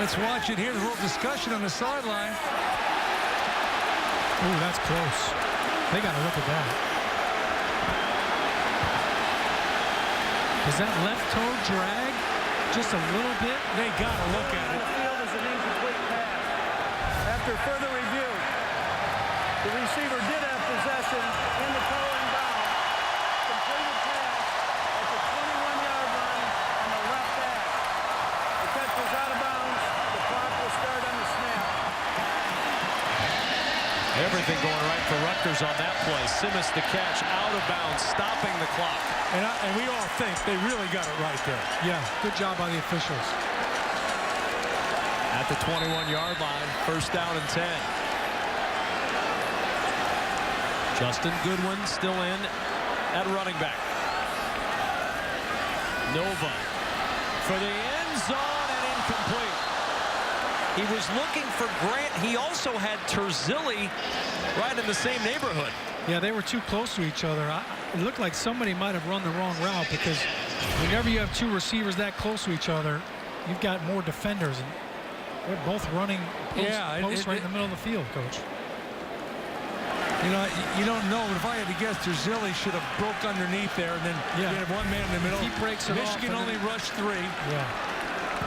Let's watch it here. There's a little discussion on the sideline. Ooh, that's close. They got to look at that. Does that left toe drag just a little bit? They got to look at it. The field is an incomplete pass. After further review, the receiver did have possession in the throwing bound. Completed pass at the 21-yard line on the left edge. The catch was out of bounds. The clock will start on the snap. Everything going right for Rutgers on that play. Simmons the catch, out of bounds, stopping the clock. And we all think they really got it right there. Yeah, good job by the officials. At the 21-yard line, first down and 10. Justin Goodwin still in at running back. Nova for the end zone and incomplete. He was looking for Grant. He also had Terzilli right in the same neighborhood. Yeah, they were too close to each other. It looked like somebody might have run the wrong route, because whenever you have 2 receivers that close to each other, you've got more defenders, and they're both running post right in the middle of the field, Coach. You don't know, but if I had to guess, Terzilli should have broke underneath there, and then you have 1 man in the middle. He breaks it Michigan off, only rushed 3. Yeah.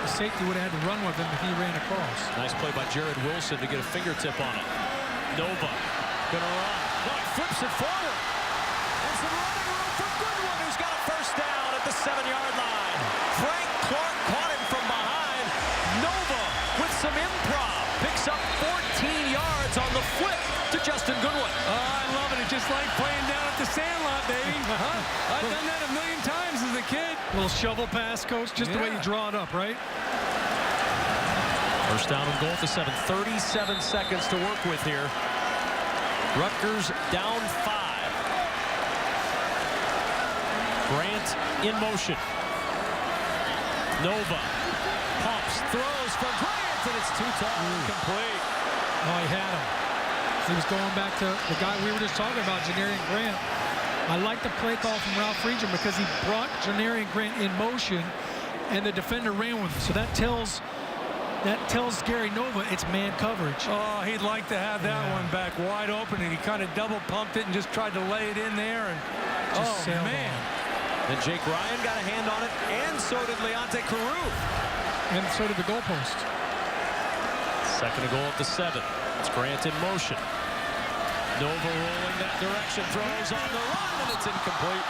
The safety would have had to run with him if he ran across. Nice play by Jared Wilson to get a fingertip on it. Nova gonna run. No, he flips it forward. And some running room for Goodwin, who's got a first down at the 7-yard line. Frank Clark caught him from behind. Nova with some improv picks up 14 yards on the flip to Justin Goodwin. Oh, I love it. It just Just like playing down at the Sandlot, baby. I've done that a million times as a kid. Little shovel pass, Coach, just the way you draw it up, right? First down and goal at the 7. 37 seconds to work with here. Rutgers down 5. Grant in motion. Nova pumps, throws for Grant, and it's too tall, incomplete. Oh, he had him. He was going back to the guy we were just talking about, Janarian Grant. I like the play call from Ralph Friedgen because he brought Janarian Grant in motion, and the defender ran with him. So that tells Gary Nova it's man coverage. Oh, he'd like to have that one back wide open, and he kind of double pumped it and just tried to lay it in there. And Just sailed man. on. Then Jake Ryan got a hand on it, and so did Leonte Carew. And so did the goalpost. Second and goal at the 7. It's Grant in motion. Nova rolling that direction, throws on the run, and it's incomplete.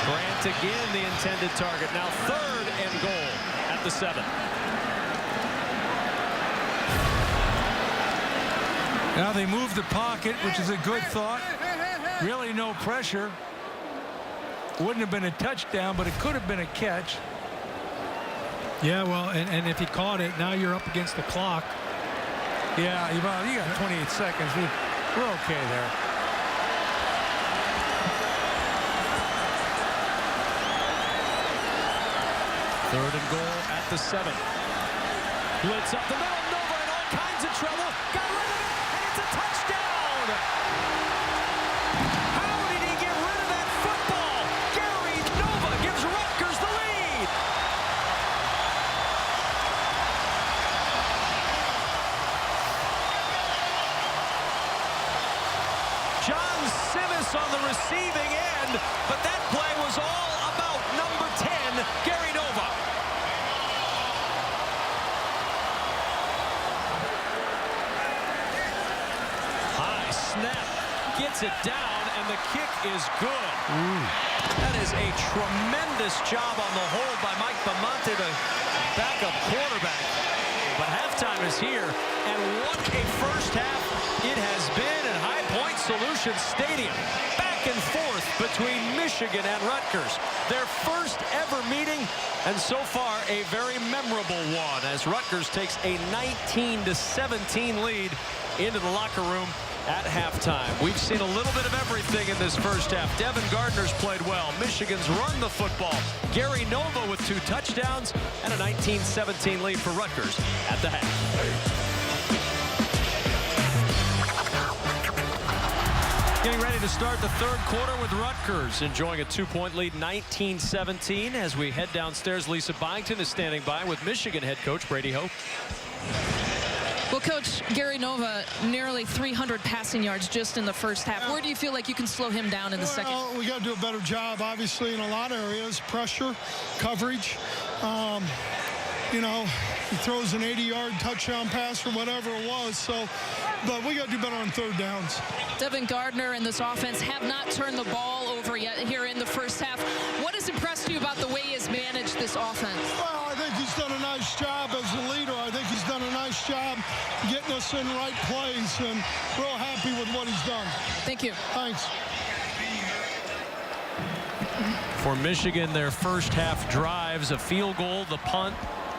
Grant again the intended target. Now 3rd and goal at the 7. Now they move the pocket, which is a good thought. Really no pressure. Wouldn't have been a touchdown, but it could have been a catch. Yeah, well, and if he caught it, now you're up against the clock. Yeah, well, you got 28 seconds. We're okay there. Third and goal at the 7. Blitz up the middle. Nova in all kinds of trouble. Got rid of it, and it's a touchdown. How did he get rid of that football? Gary Nova gives Rutgers the lead. John Simis on the receiving end, but that play was all about number 10, Gary Nova. High snap, gets it down, and the kick is good. That is a tremendous job on the hold by Mike Bamonte, the backup quarterback. But halftime is here, and what a first half it has been at High Point Solutions Stadium. Back and forth between Michigan and Rutgers. Their first ever meeting, and so far a very memorable one as Rutgers takes a 19-17 lead into the locker room at halftime. We've seen a little bit of everything in this first half. Devin Gardner's played well. Michigan's run the football. Gary Nova with 2 touchdowns and a 19-17 lead for Rutgers at the half. Getting ready to start the third quarter with Rutgers enjoying a 2-point lead, 19-17. As we head downstairs, Lisa Byington is standing by with Michigan head coach Brady Hoke. Well, Coach, Gary Nova, nearly 300 passing yards just in the first half. Where do you feel like you can slow him down in the second? We got to do a better job, obviously, in a lot of areas. Pressure, coverage. You know, he throws an 80-yard touchdown pass or whatever it was. So, but we got to do better on third downs. Devin Gardner and this offense have not turned the ball over yet here in the first half. What has impressed you about the way he has managed this offense? Well, I think he's done a nice job as a leader. I think he's done a nice job getting us in right plays, and real happy with what he's done. Thank you. Thanks. For Michigan, their first half drives, a field goal, the punt,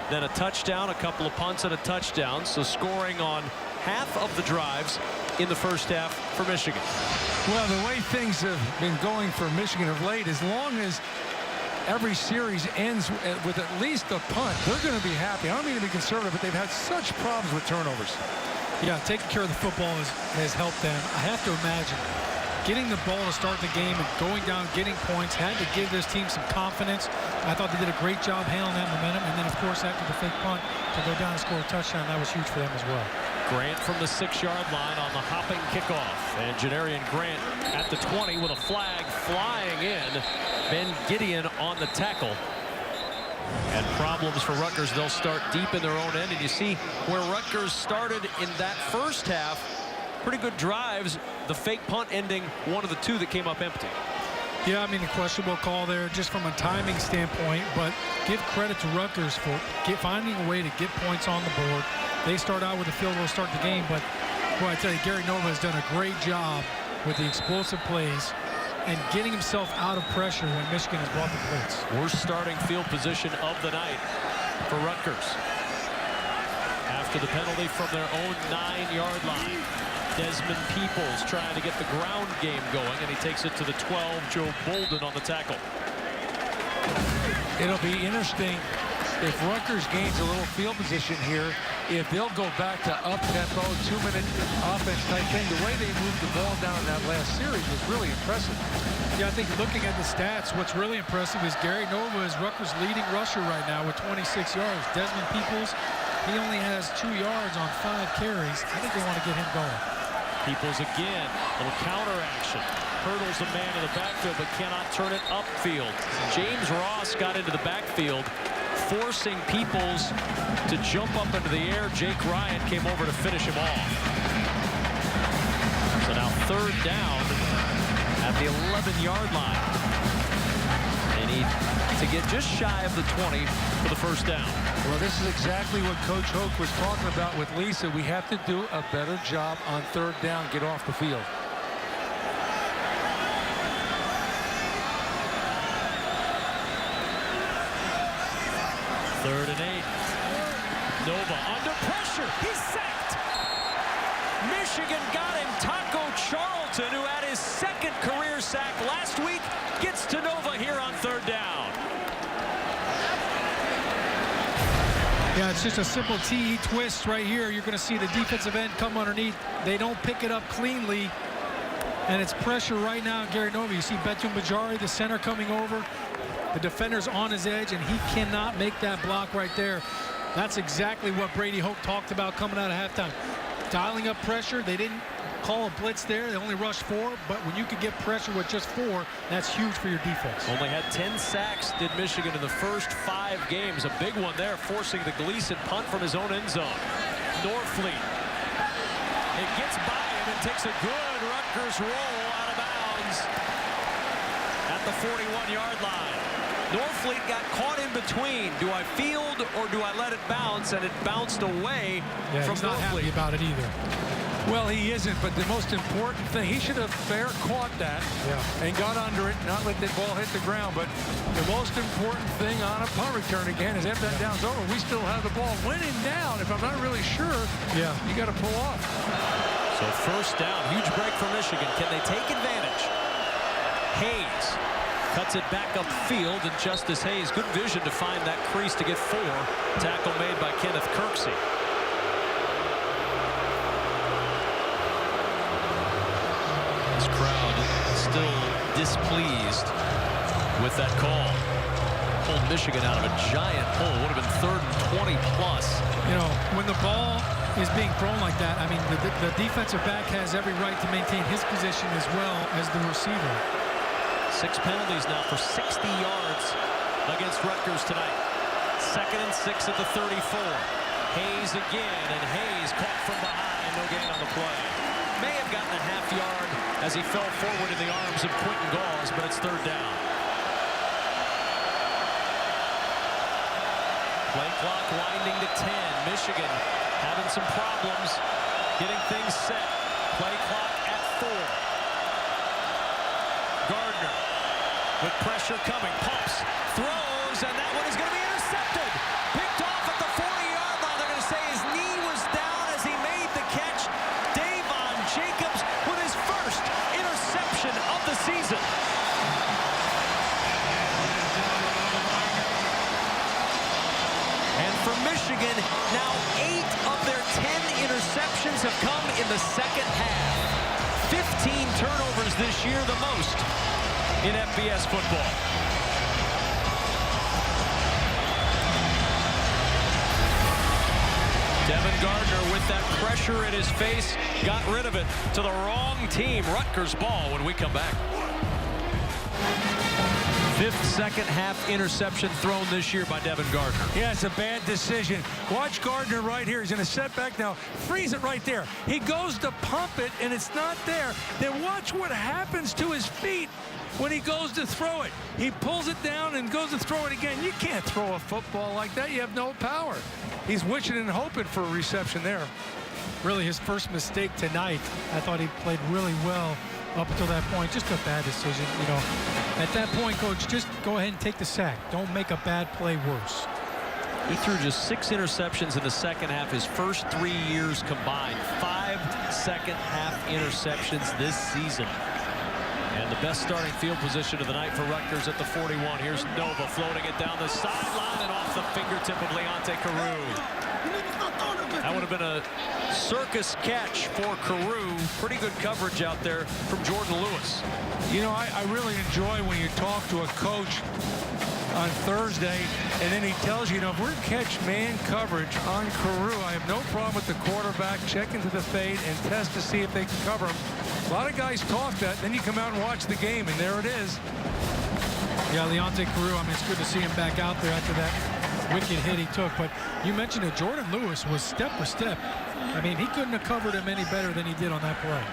then a touchdown, a couple of punts and a touchdown. So scoring on half of the drives in the first half for Michigan. Well, the way things have been going for Michigan of late, as long as every series ends with at least a punt, they're going to be happy. I don't mean to be conservative, but they've had such problems with turnovers. Yeah, taking care of the football has helped them. I have to imagine getting the ball to start the game and going down, getting points, had to give this team some confidence. I thought they did a great job handling that momentum. And then, of course, after the fake punt, to go down and score a touchdown, that was huge for them as well. Grant from the 6-yard line on the hopping kickoff. And Janarian Grant at the 20 with a flag flying in. Ben Gideon on the tackle. And problems for Rutgers. They'll start deep in their own end. And you see where Rutgers started in that first half. Pretty good drives. The fake punt ending one of the 2 that came up empty. Yeah, I mean, a questionable call there just from a timing standpoint, but give credit to Rutgers for finding a way to get points on the board. They start out with a field goal to start the game, but Well, I tell you, Gary Nova has done a great job with the explosive plays and getting himself out of pressure when Michigan has brought the blitz. Worst starting field position of the night for Rutgers. After the penalty from their own 9-yard line. Desmond Peoples trying to get the ground game going, and he takes it to the 12. Joe Bolden on the tackle. It'll be interesting if Rutgers gains a little field position here, if they'll go back to up-tempo, 2-minute offense type thing. The way they moved the ball down in that last series was really impressive. Yeah, I think looking at the stats, what's really impressive is Gary Nova is Rutgers' leading rusher right now with 26 yards. Desmond Peoples, he only has 2 yards on 5 carries. I think they want to get him going. Peoples again, little counter action. Hurdles the man in the backfield, but cannot turn it upfield. James Ross got into the backfield, forcing Peoples to jump up into the air. Jake Ryan came over to finish him off. So now 3rd down at the 11-yard line. They need to get just shy of the 20 for the 1st down. Well, this is exactly what Coach Hoke was talking about with Lisa. We have to do a better job on 3rd down, get off the field. Third and 8. Nova under pressure. He's sacked. Michigan got him. Taco Charlton, who had his 2nd career sack last week, gets to Nova here on 3rd down. Yeah, it's just a simple TE twist right here. You're going to see the defensive end come underneath. They don't pick it up cleanly, and it's pressure right now on Gary Nova. You see Betum Bajari, the center, coming over. The defender's on his edge, and he cannot make that block right there. That's exactly what Brady Hoke talked about coming out of halftime. Dialing up pressure. They didn't call a blitz there. They only rushed 4, but when you could get pressure with just 4, that's huge for your defense. Only had 10 sacks, did Michigan, in the first 5 games. A big one there, forcing the Gleason punt from his own end zone. Norfleet. It gets by him and takes a good Rutgers roll out of bounds at the 41-yard line. Norfleet got caught in between. Do I field or do I let it bounce? And it bounced away from he's not happy about it either. Well, he isn't, but the most important thing, he should have fair caught that and got under it, not let the ball hit the ground. But the most important thing on a punt return, again, is if that down's over, we still have the ball. When in doubt, if I'm not really sure, you got to pull off. So 1st down, huge break for Michigan. Can they take advantage? Hayes cuts it back upfield, and Justice Hayes, good vision to find that crease to get 4. Tackle made by Kenneth Kirksey. This crowd still displeased with that call. Pulled Michigan out of a giant hole. Would have been 3rd and 20 plus. You know, when the ball is being thrown like that, I mean, the defensive back has every right to maintain his position as well as the receiver. 6 penalties now for 60 yards against Rutgers tonight. 2nd and 6 at the 34. Hayes again, and Hayes caught from behind. No gain on the play. May have gotten a half-yard as he fell forward in the arms of Quentin Gauze, but it's 3rd down. Play clock winding to 10. Michigan having some problems getting things set. Play clock at 4. Gardner with pressure coming, pumps, throws, and that one is going to be intercepted. Picked off at the 40-yard line. They're going to say his knee was down as he made the catch. Davon Jacobs with his 1st interception of the season. And for Michigan, now 8 of their 10 interceptions have come in the 2nd half. 15 turnovers this year, the most in FBS football. Devin Gardner with that pressure in his face got rid of it to the wrong team. Rutgers ball when we come back. 5th second half interception thrown this year by Devin Gardner. Yeah, it's a bad decision. Watch Gardner right here. He's in a setback now. Freeze it right there. He goes to pump it, and it's not there. Then watch what happens to his feet when he goes to throw it. He pulls it down and goes to throw it again. You can't throw a football like that. You have no power. He's wishing and hoping for a reception there. really his first mistake tonight. I thought he played really well up until that point. Just a bad decision, you know. At that point, Coach, just go ahead and take the sack. Don't make a bad play worse. He threw just 6 interceptions in the second half, his first 3 years combined. 5 second-half interceptions this season. And the best starting field position of the night for Rutgers at the 41. Here's Nova floating it down the sideline and off the fingertip of Leonte Carew. That would have been a circus catch for Carew. Pretty good coverage out there from Jordan Lewis. You know, I really enjoy when you talk to a coach on Thursday, and then he tells you, if we're catch man coverage on Carew, I have no problem with the quarterback checking to the fade and test to see if they can cover him. A lot of guys talk that, then you come out and watch the game, and there it is. Yeah, Leonte Carew, I mean, it's good to see him back out there after that wicked hit he took. But you mentioned it, Jordan Lewis was step for step. I mean, he couldn't have covered him any better than he did on that play.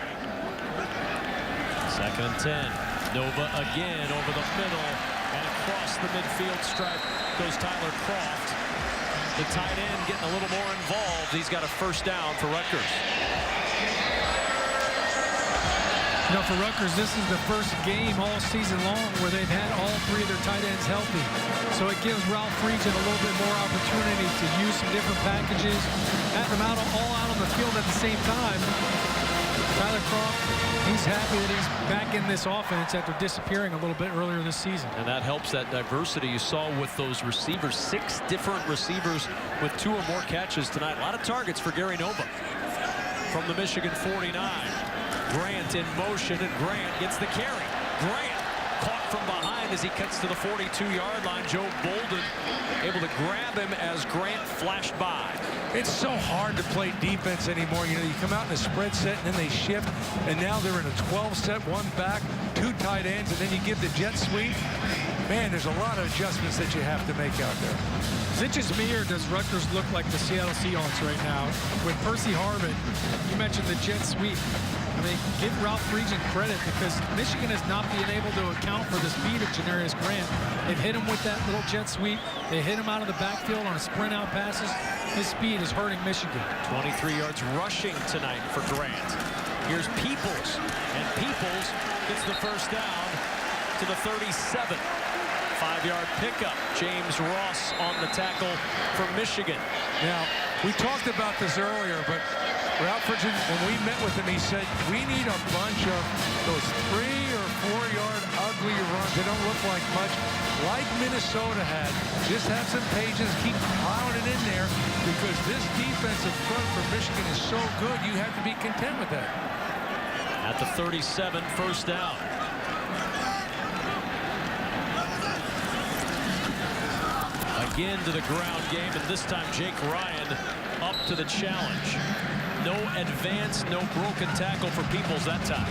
2nd and 10. Nova again over the middle. And across the midfield stripe goes Tyler Croft. The tight end getting a little more involved. He's got a first down for Rutgers. You know, for Rutgers, this is the first game all season long where they've had all 3 of their tight ends healthy. So it gives Ralph Friedgen a little bit more opportunity to use some different packages, have them all out on the field at the same time. Tyler Croft, he's happy that he's back in this offense after disappearing a little bit earlier this season. And that helps that diversity you saw with those receivers. 6 different receivers with 2 or more catches tonight. A lot of targets for Gary Nova from the Michigan 49. Grant in motion, and Grant gets the carry. Grant caught from behind as he cuts to the 42-yard line. Joe Bolden able to grab him as Grant flashed by. It's so hard to play defense anymore. You know, you come out in a spread set and then they shift, and now they're in a 12 set, 1 back, 2 tight ends, and then you give the jet sweep. Man, there's a lot of adjustments that you have to make out there. Is it just me, or does Rutgers look like the Seattle Seahawks right now? With Percy Harvin, you mentioned the jet sweep. I mean, give Ralph Friedgen credit, because Michigan has not been able to account for the speed of Janarius Grant. They've hit him with that little jet sweep. They hit him out of the backfield on a sprint out passes. His speed is hurting Michigan. 23 yards rushing tonight for Grant. Here's Peoples, and Peoples gets the first down to the 37. 5-yard pickup. James Ross on the tackle for Michigan. Now, we talked about this earlier, but Ralph Friedgen, when we met with him, he said, we need a bunch of those 3- or 4-yard ugly runs. They don't look like much, like Minnesota had. Just have some patience, keep plowing it in there, because this defensive front for Michigan is so good, you have to be content with that. At the 37, first down. Again to the ground game, and this time Jake Ryan up to the challenge. No advance, no broken tackle for Peoples that time.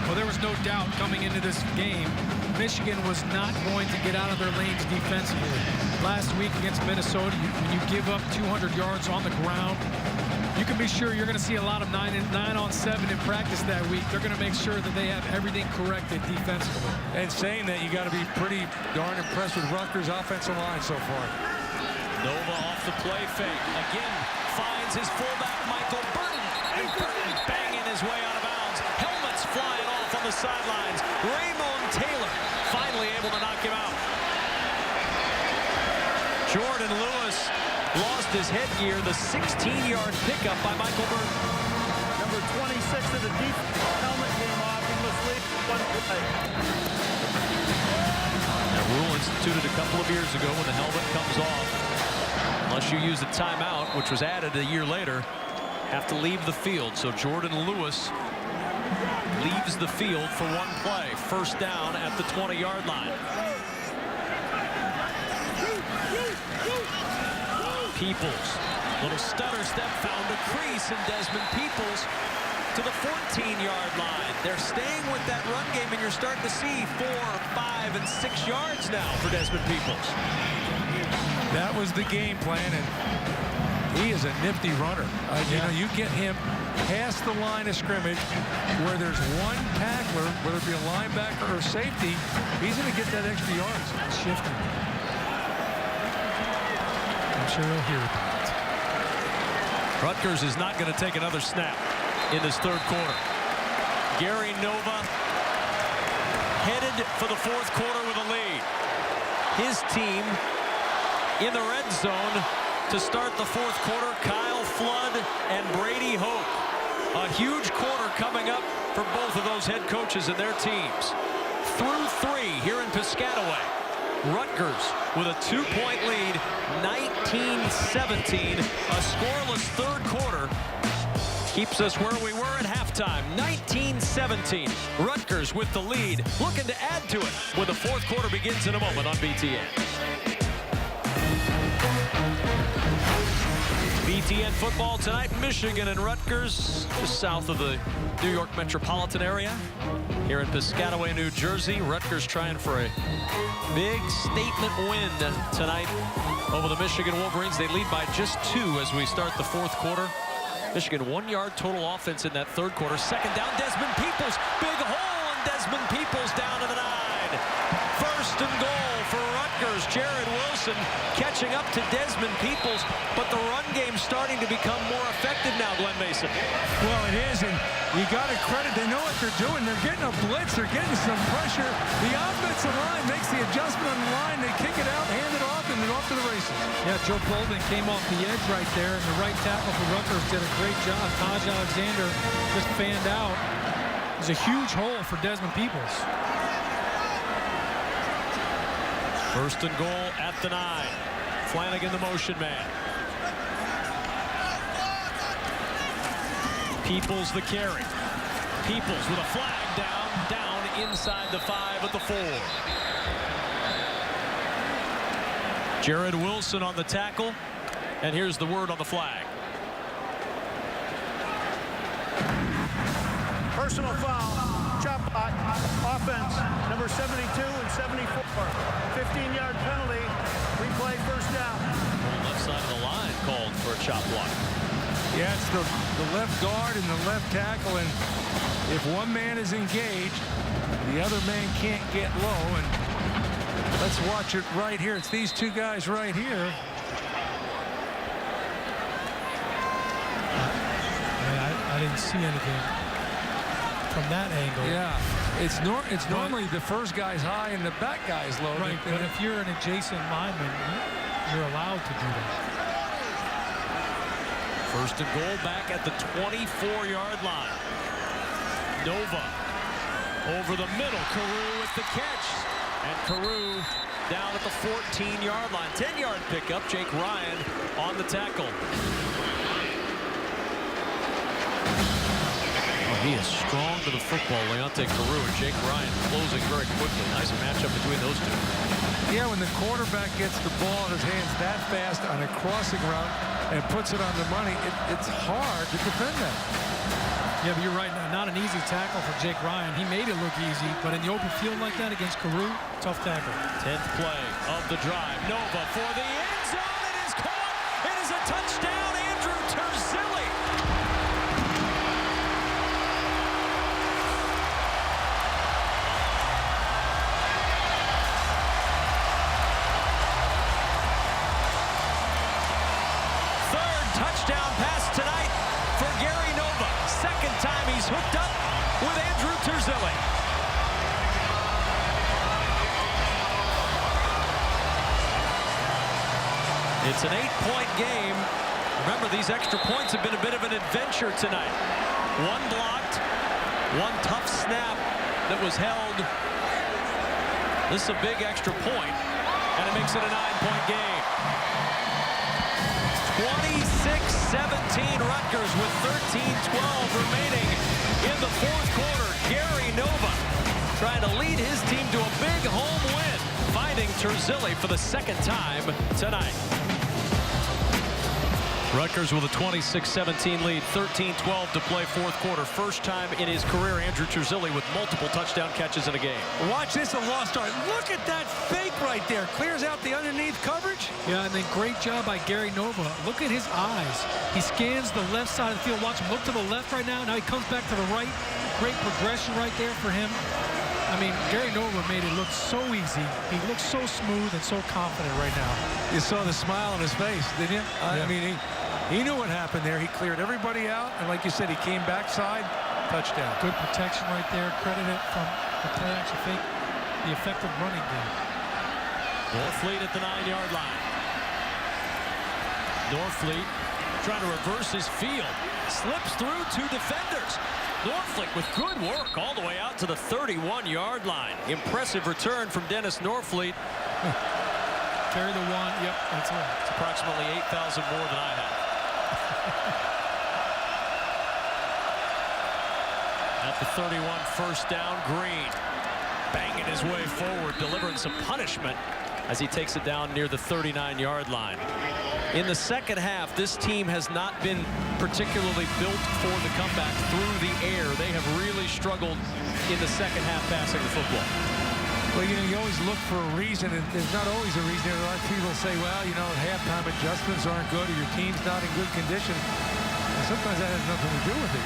Well, there was no doubt coming into this game, Michigan was not going to get out of their lanes defensively. Last week against Minnesota, when you give up 200 yards on the ground, you can be sure you're going to see a lot of 9-on-7 in practice that week. They're going to make sure that they have everything corrected defensively. And saying that, you got to be pretty darn impressed with Rutgers' offensive line so far. Nova off the play fake. Again, finds his fullback, Michael Burton. And Burton banging his way out of bounds. Helmets flying off on the sidelines. Raymond Taylor finally able to knock him out. Jordan Lewis lost his headgear. The 16-yard pickup by Michael Burton. Number 26 of the deep helmet came off. He must leave 1 play. That rule instituted a couple of years ago when the helmet comes off. Unless you use a timeout, which was added a year later, have to leave the field. So Jordan Lewis leaves the field for 1 play. First down at the 20-yard line. Peoples, little stutter step, found a crease, and Desmond Peoples to the 14-yard line. They're staying with that run game, and you're starting to see 4, 5, and 6 yards now for Desmond Peoples. That was the game plan, and he is a nifty runner. You know, you get him past the line of scrimmage where there's 1 tackler, whether it be a linebacker or safety, he's going to get that extra yards. Shifting. I'm sure he'll hear about it. Rutgers is not going to take another snap in this third quarter. Gary Nova headed for the fourth quarter with a lead. His team in the red zone to start the fourth quarter. Kyle Flood and Brady Hoke. A huge quarter coming up for both of those head coaches and their teams. Through 3 here in Piscataway. Rutgers with a 2-point lead, 19-17. A scoreless third quarter keeps us where we were at halftime, 19-17. Rutgers with the lead, looking to add to it when the fourth quarter begins in a moment on BTN. BTN football tonight, Michigan and Rutgers, just south of the New York metropolitan area. Here in Piscataway, New Jersey, Rutgers trying for a big statement win tonight over the Michigan Wolverines. They lead by just 2 as we start the fourth quarter. Michigan 1-yard total offense in that third quarter. Second down, Desmond Peoples. Big hole, and Desmond Peoples down to the 9. First and goal for Rutgers. Jared Wilson catching up to Desmond Peoples, but the run game's starting to become more effective now, Glenn Mason. Well, it is, and you got to credit. They know what they're doing. They're getting a blitz. They're getting some pressure. The offensive line makes the adjustment on the line. They kick it out, hand it off, and they're off to the races. Yeah, Joe Bolden came off the edge right there, and the right tackle for Rutgers did a great job. Taj Alexander just fanned out. There's a huge hole for Desmond Peoples. First and goal at the 9. Flanagan, the motion man. Peoples the carry. Peoples with a flag down inside the 5 at the 4. Jared Wilson on the tackle, and here's the word on the flag. Personal foul, chop block, offense, number 72 and 74. 15-yard penalty, replay first down. Left side of the line called for a chop block. Yeah, it's the left guard and the left tackle, and if one man is engaged, the other man can't get low. And let's watch it right here. It's these 2 guys right here. I didn't see anything from that angle. Yeah, it's normally the first guy's high and the back guy's low. Right, but if you're an adjacent lineman, you're allowed to do that. First and goal back at the 24-yard line. Nova over the middle. Carew with the catch. And Carew down at the 14-yard line. 10-yard pickup. Jake Ryan on the tackle. Oh, he is strong to the football. Leonte Carew and Jake Ryan closing very quickly. Nice matchup between those 2. Yeah, when the quarterback gets the ball in his hands that fast on a crossing route and puts it on the money, it's hard to defend that. Yeah, but you're right. Not an easy tackle for Jake Ryan. He made it look easy, but in the open field like that against Carew, tough tackle. 10th play of the drive. Nova for the end zone. It is caught. It is a touchdown. Andrew Terzilli. Third touchdown pass tonight for Gary Nova. Second time he's hooked up with Andrew Terzilli. It's an 8-point game. Remember, these extra points have been a bit of an adventure tonight. One blocked, one tough snap that was held. This is a big extra point, and it makes it a 9-point game. 26-17 Rutgers with 13-12 remaining in the fourth quarter. Gary Nova trying to lead his team to a big home win, finding Terzilli for the second time tonight. Rutgers with a 26-17 lead, 13-12 to play fourth quarter. First time in his career, Andrew Terzilli with multiple touchdown catches in a game. Watch this, a lost start. Look at that fake right there. Clears out the underneath coverage. Yeah, and then great job by Gary Nova. Look at his eyes. He scans the left side of the field. Watch him look to the left right now. Now he comes back to the right. Great progression right there for him. I mean, Gary Nova made it look so easy. He looks so smooth and so confident right now. You saw the smile on his face, didn't you? Yeah. I mean, He knew what happened there. He cleared everybody out, and like you said, he came backside, touchdown. Good protection right there. Credit it from the play action fake, the effective running game. Norfleet at the 9-yard line. Norfleet trying to reverse his field. Slips through 2 defenders. Norfleet with good work all the way out to the 31-yard line. Impressive return from Dennis Norfleet. Carry the 1. Yep, that's it. It's approximately 8,000 more than I have. At the 31, first down, Green. Banging his way forward, delivering some punishment as he takes it down near the 39-yard line. In the second half, this team has not been particularly built for the comeback through the air. They have really struggled in the second half passing the football. Well, you know, you always look for a reason, and there's not always a reason. A lot of people say, well, you know, halftime adjustments aren't good, or your team's not in good condition. And sometimes that has nothing to do with it.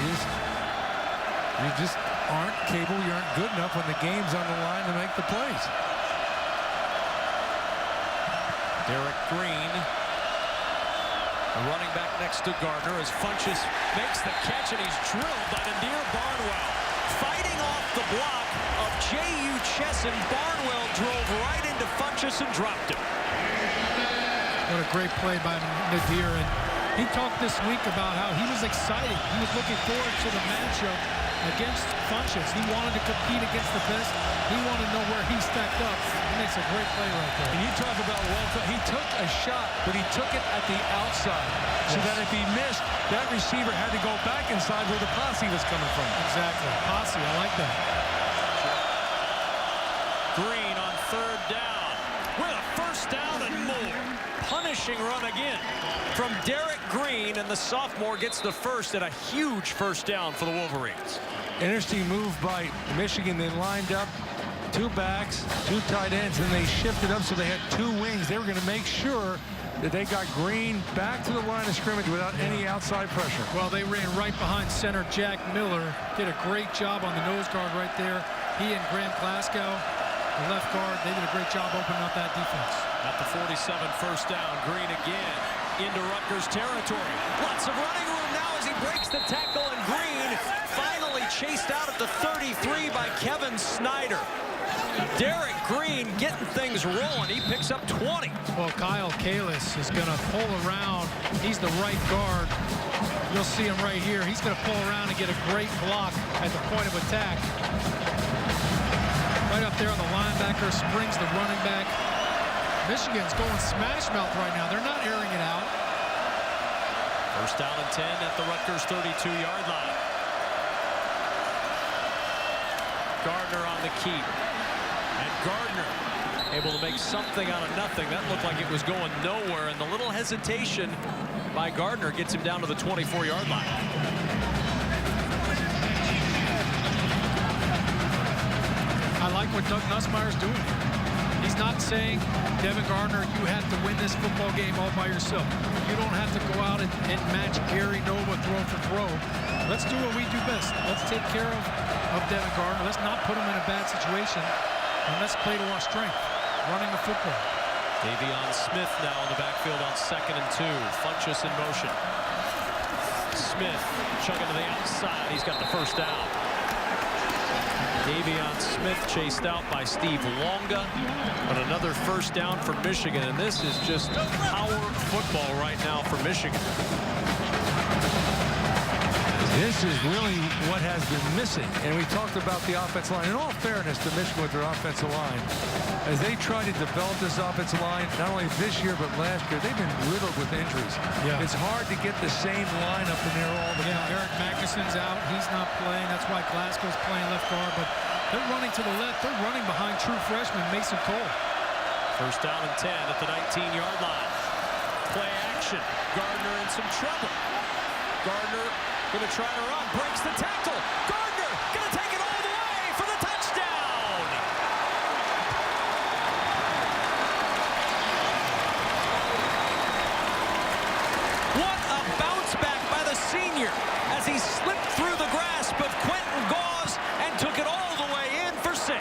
You just aren't capable, you aren't good enough when the game's on the line to make the plays. Derek Green, running back next to Gardner as Funchess makes the catch, and he's drilled by Nadir Barnwell. Fighting off the block of J.U. Chesson, Barnwell drove right into Funchess and dropped him. What a great play by Nadir. And he talked this week about how he was excited. He was looking forward to the matchup against Funchess. He wanted to compete against the best. He wanted to know where he stacked up. He makes a great play right there. And you talk about he took a shot, but he took it at the outside. So that if he missed, that receiver had to go back inside where the posse was coming from. Exactly. Posse, I like that. Green on third down with a first down and more. Punishing run again from Derek Green, and the sophomore gets the first and a huge first down for the Wolverines. Interesting move by Michigan. They lined up 2 backs, 2 tight ends, and they shifted up so they had 2 wings. They were going to make sure that they got Green back to the line of scrimmage without any outside pressure. Well, they ran right behind center Jack Miller. Did a great job on the nose guard right there. He and Grant Glasgow, the left guard, they did a great job opening up that defense. At the 47, first down, Green again into Rutgers territory. Lots of running room now as he breaks the tackle, and Green finally chased out at the 33 by Kevin Snyder. Derek Green getting things rolling. He picks up 20. Well, Kyle Kalis is going to pull around. He's the right guard. You'll see him right here. He's going to pull around and get a great block at the point of attack. Right up there on the linebacker, springs the running back. Michigan's going smash mouth right now. They're not airing it out. First down and 10 at the Rutgers 32-yard line. Gardner on the keep. And Gardner able to make something out of nothing. That looked like it was going nowhere, and the little hesitation by Gardner gets him down to the 24-yard line. I like what Doug Nussmeier's doing. He's not saying, Devin Gardner, you have to win this football game all by yourself. You don't have to go out and match Gary Nova throw for throw. Let's do what we do best. Let's take care of Devin Gardner. Let's not put him in a bad situation. And let's play to our strength, running the football. Davion Smith now in the backfield on 2nd and 2. Funchess in motion. Smith chugging to the outside. He's got the first down. Davion Smith chased out by Steve Longa, but another first down for Michigan, and this is just power football right now for Michigan. This is really what has been missing, and we talked about the offensive line. In all fairness to Michigan with their offensive line, as they try to develop this offensive line, not only this year but last year, they've been riddled with injuries. Yeah. It's hard to get the same lineup in there all the time. Eric Magnuson's out. He's not playing. That's why Glasgow's playing left guard. But they're running to the left. They're running behind true freshman Mason Cole. First down and 10 at the 19-yard line. Play action. Gardner in some trouble. Gardner going to try to run. Breaks the tackle. Gardner going to take it all the way for the touchdown. What a bounce back by the senior as he slipped through the grasp of Quentin Gauze and took it all the way in for 6.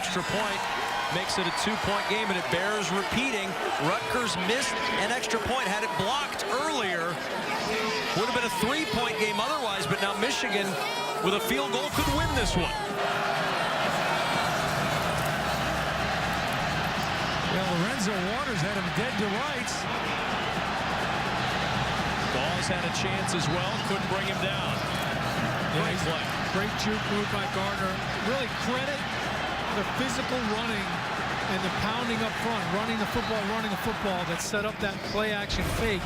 extra point makes it a 2-point game, and it bears repeating. Rutgers missed an extra point. Had it blocked earlier, would have been a 3-point game otherwise, but now Michigan, with a field goal, could win this one. Well, Lorenzo Waters had him dead to rights. Dawes had a chance as well, couldn't bring him down. Great play. Great juke move by Gardner. Really credit the physical running and the pounding up front, running the football that set up that play action fake.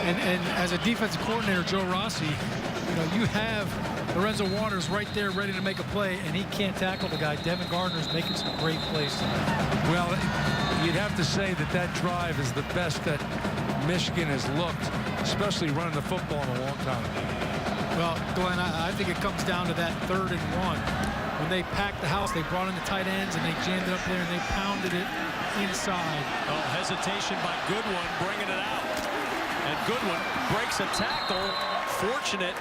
And as a defensive coordinator, Joe Rossi, you have Lorenzo Waters right there ready to make a play, and he can't tackle the guy. Devin Gardner's making some great plays tonight. Well, you'd have to say that drive is the best that Michigan has looked, especially running the football in a long time. Well, Glenn, I think it comes down to that 3rd and 1. When they packed the house, they brought in the tight ends, and they jammed it up there, and they pounded it inside. Oh, hesitation by Goodwin, bringing it out. And Goodwin breaks a tackle. Fortunate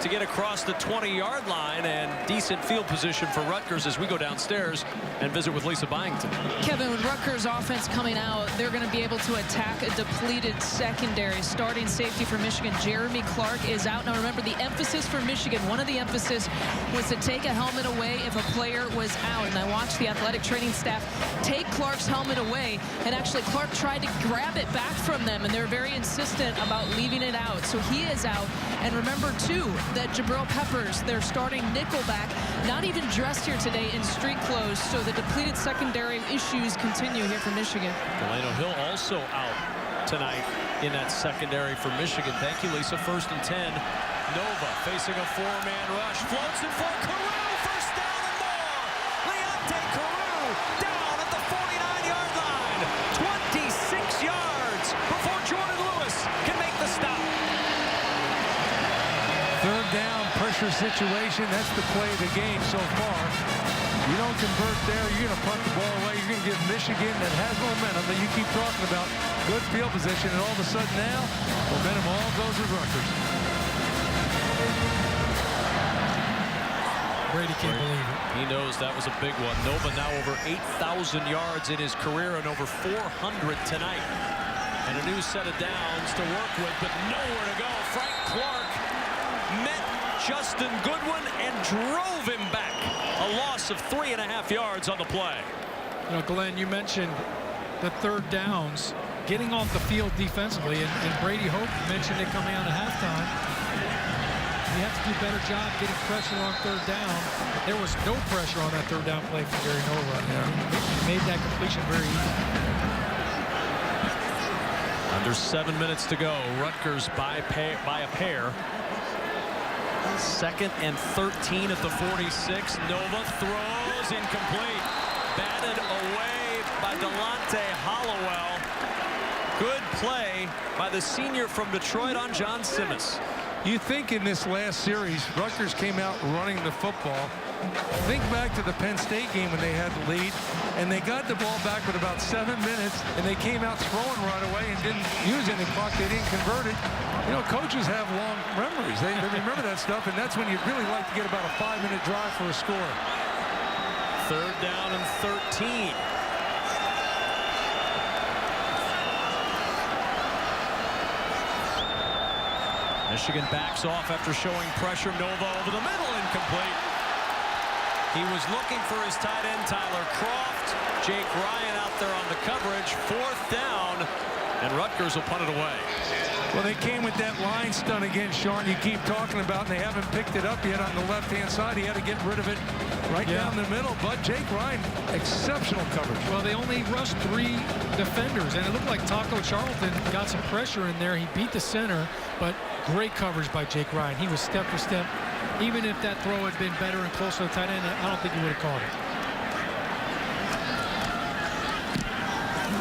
to get across the 20-yard line, and decent field position for Rutgers as we go downstairs and visit with Lisa Byington. Kevin, with Rutgers offense coming out, they're going to be able to attack a depleted secondary. Starting safety for Michigan, Jeremy Clark, is out. Now remember, the emphasis for Michigan, one of the emphasis was to take a helmet away if a player was out. And I watched the athletic training staff take Clark's helmet away, and actually Clark tried to grab it back from them, and they're very insistent about leaving it out. So he is out. And remember, too, that Jabril Peppers, their starting nickelback, not even dressed here today in street clothes. So the depleted secondary issues continue here for Michigan. Delano Hill also out tonight in that secondary for Michigan. Thank you, Lisa. 1st and 10. Nova facing a 4-man rush. Floats in for Carew. First down and more. Leonte Carew down at the 49-yard line. 26 yards before Jordan Lewis can make the stop. 3rd down, pressure situation. That's the play of the game so far. You don't convert there, you're going to punt the ball away. You're going to give Michigan, that has momentum that you keep talking about, good field position, and all of a sudden now, momentum all goes with Rutgers. Brady can't believe it. He knows that was a big one. Nova now over 8,000 yards in his career and over 400 tonight. And a new set of downs to work with, but nowhere to go. Frank Clark met Justin Goodwin and drove him back. A loss of 3.5 yards on the play. Glenn, you mentioned the 3rd downs, getting off the field defensively, and Brady Hoke mentioned it coming out of halftime. You have to do a better job getting pressure on 3rd down. There was no pressure on that 3rd down play for Gary Nova. He made that completion very easy. Under 7 minutes to go. Rutgers by a pair. 2nd and 13 at the 46. Nova throws incomplete. Batted away by Delonte Hollowell. Good play by the senior from Detroit on John Simmons. You think in this last series, Rutgers came out running the football. Think back to the Penn State game when they had the lead, and they got the ball back with about 7 minutes, and they came out throwing right away and didn't use any clock. They didn't convert it. Coaches have long memories. They remember that stuff, and that's when you'd really like to get about a 5-minute drive for a score. 3rd down and 13. Michigan backs off after showing pressure. Nova over the middle, incomplete. He was looking for his tight end, Tyler Croft. Jake Ryan out there on the coverage. 4th down, and Rutgers will punt it away. Well, they came with that line stunt again, Sean, you keep talking about, and they haven't picked it up yet on the left-hand side. He had to get rid of it right down the middle, but Jake Ryan, exceptional coverage. Well, they only rushed 3 defenders, and it looked like Taco Charlton got some pressure in there. He beat the center, but great coverage by Jake Ryan. He was step for step. Even if that throw had been better and closer to the tight end, I don't think he would have caught it.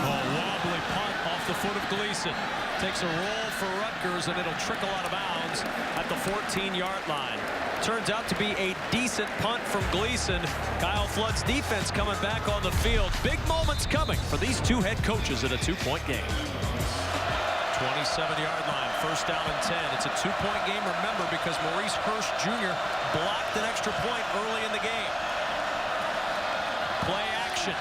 Wobbly punt off the foot of Gleason. Takes a roll for Rutgers, and it'll trickle out of bounds at the 14-yard line. Turns out to be a decent punt from Gleason. Kyle Flood's defense coming back on the field. Big moments coming for these 2 head coaches in a 2-point game. 27-yard line, 1st down and 10. It's a 2-point game, remember, because Maurice Hurst Jr. blocked an extra point early in the game. Play action.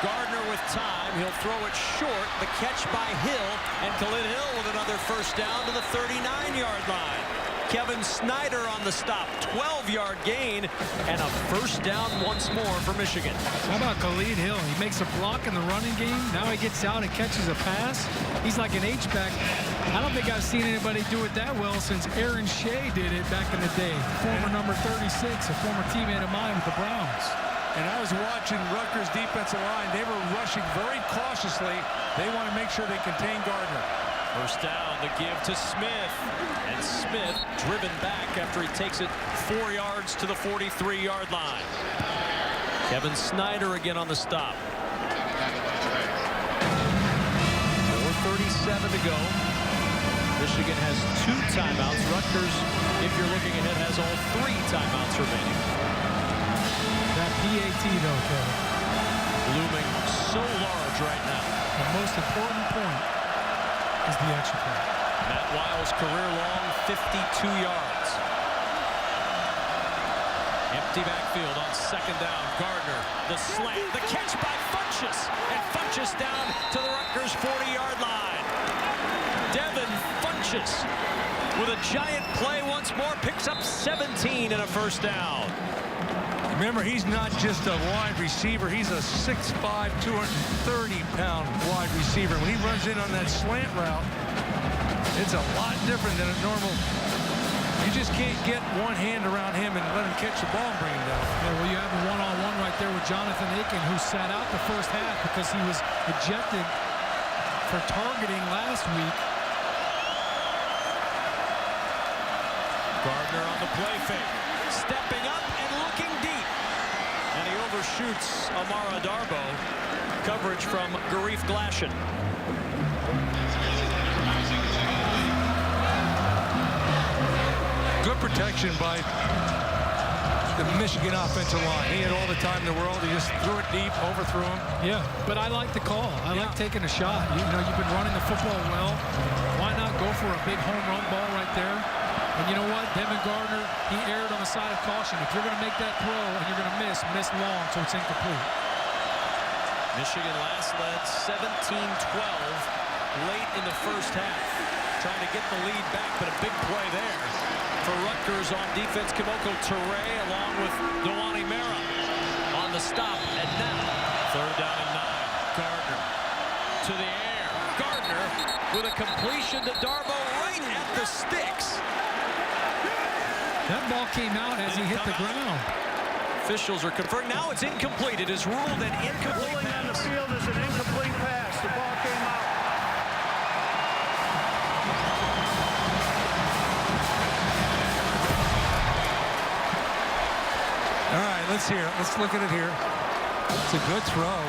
Gardner with time. He'll throw it short. The catch by Hill. And Khalid Hill with another first down to the 39-yard line. Kevin Snyder on the stop. 12-yard gain. And a first down once more for Michigan. How about Khalid Hill? He makes a block in the running game. Now he gets out and catches a pass. He's like an H-back. I don't think I've seen anybody do it that well since Aaron Shea did it back in the day. Former number 36, a former teammate of mine with the Browns. And I was watching Rutgers' defensive line. They were rushing very cautiously. They want to make sure they contain Gardner. First down, the give to Smith. And Smith driven back after he takes it 4 yards to the 43-yard line. Kevin Snyder again on the stop. 4:37 to go. Michigan has 2 timeouts. Rutgers, if you're looking ahead, has all 3 timeouts remaining. That PAT, though, Kevin. Looming so large right now. The most important point is the extra point. Matt Wiles' career-long 52 yards. Empty backfield on second down. Gardner, the slant, the catch by Funchess. And Funchess down to the Rutgers 40-yard line. Devin Funchess with a giant play once more. Picks up 17 and a first down. Remember, he's not just a wide receiver. He's a 6'5", 230-pound wide receiver. When he runs in on that slant route, it's a lot different than a normal. You just can't get one hand around him and let him catch the ball and bring him down. Yeah, well, you have a one-on-one right there with Jonathan Aiken, who sat out the first half because he was ejected for targeting last week. Gardner on the play fake. Stepping up and looking deep. And he overshoots Amara Darbo. Coverage from Garif Glashan. Good protection by the Michigan offensive line. He had all the time in the world. He just threw it deep, overthrew him. Yeah, but I like the call. I like taking a shot. You know, you've been running the football well. Why not go for a big home run ball right there? And you know what? Devin Gardner, he erred on the side of caution. If you're going to make that throw and you're going to miss long, so it's incomplete. Michigan last led 17-12 late in the first half. Trying to get the lead back, but a big play there for Rutgers on defense. Kimoko Toure along with Dewani Mera on the stop. And now, third down and 9. Gardner to the air. Gardner with a completion to Darbo right at the sticks. That ball came out as he hit the ground. Officials are confirming. Now it's incomplete. It is ruled an incomplete Rolling pass. on the field is an incomplete pass. The ball came out. All right, let's hear it. Let's look at it here. It's a good throw.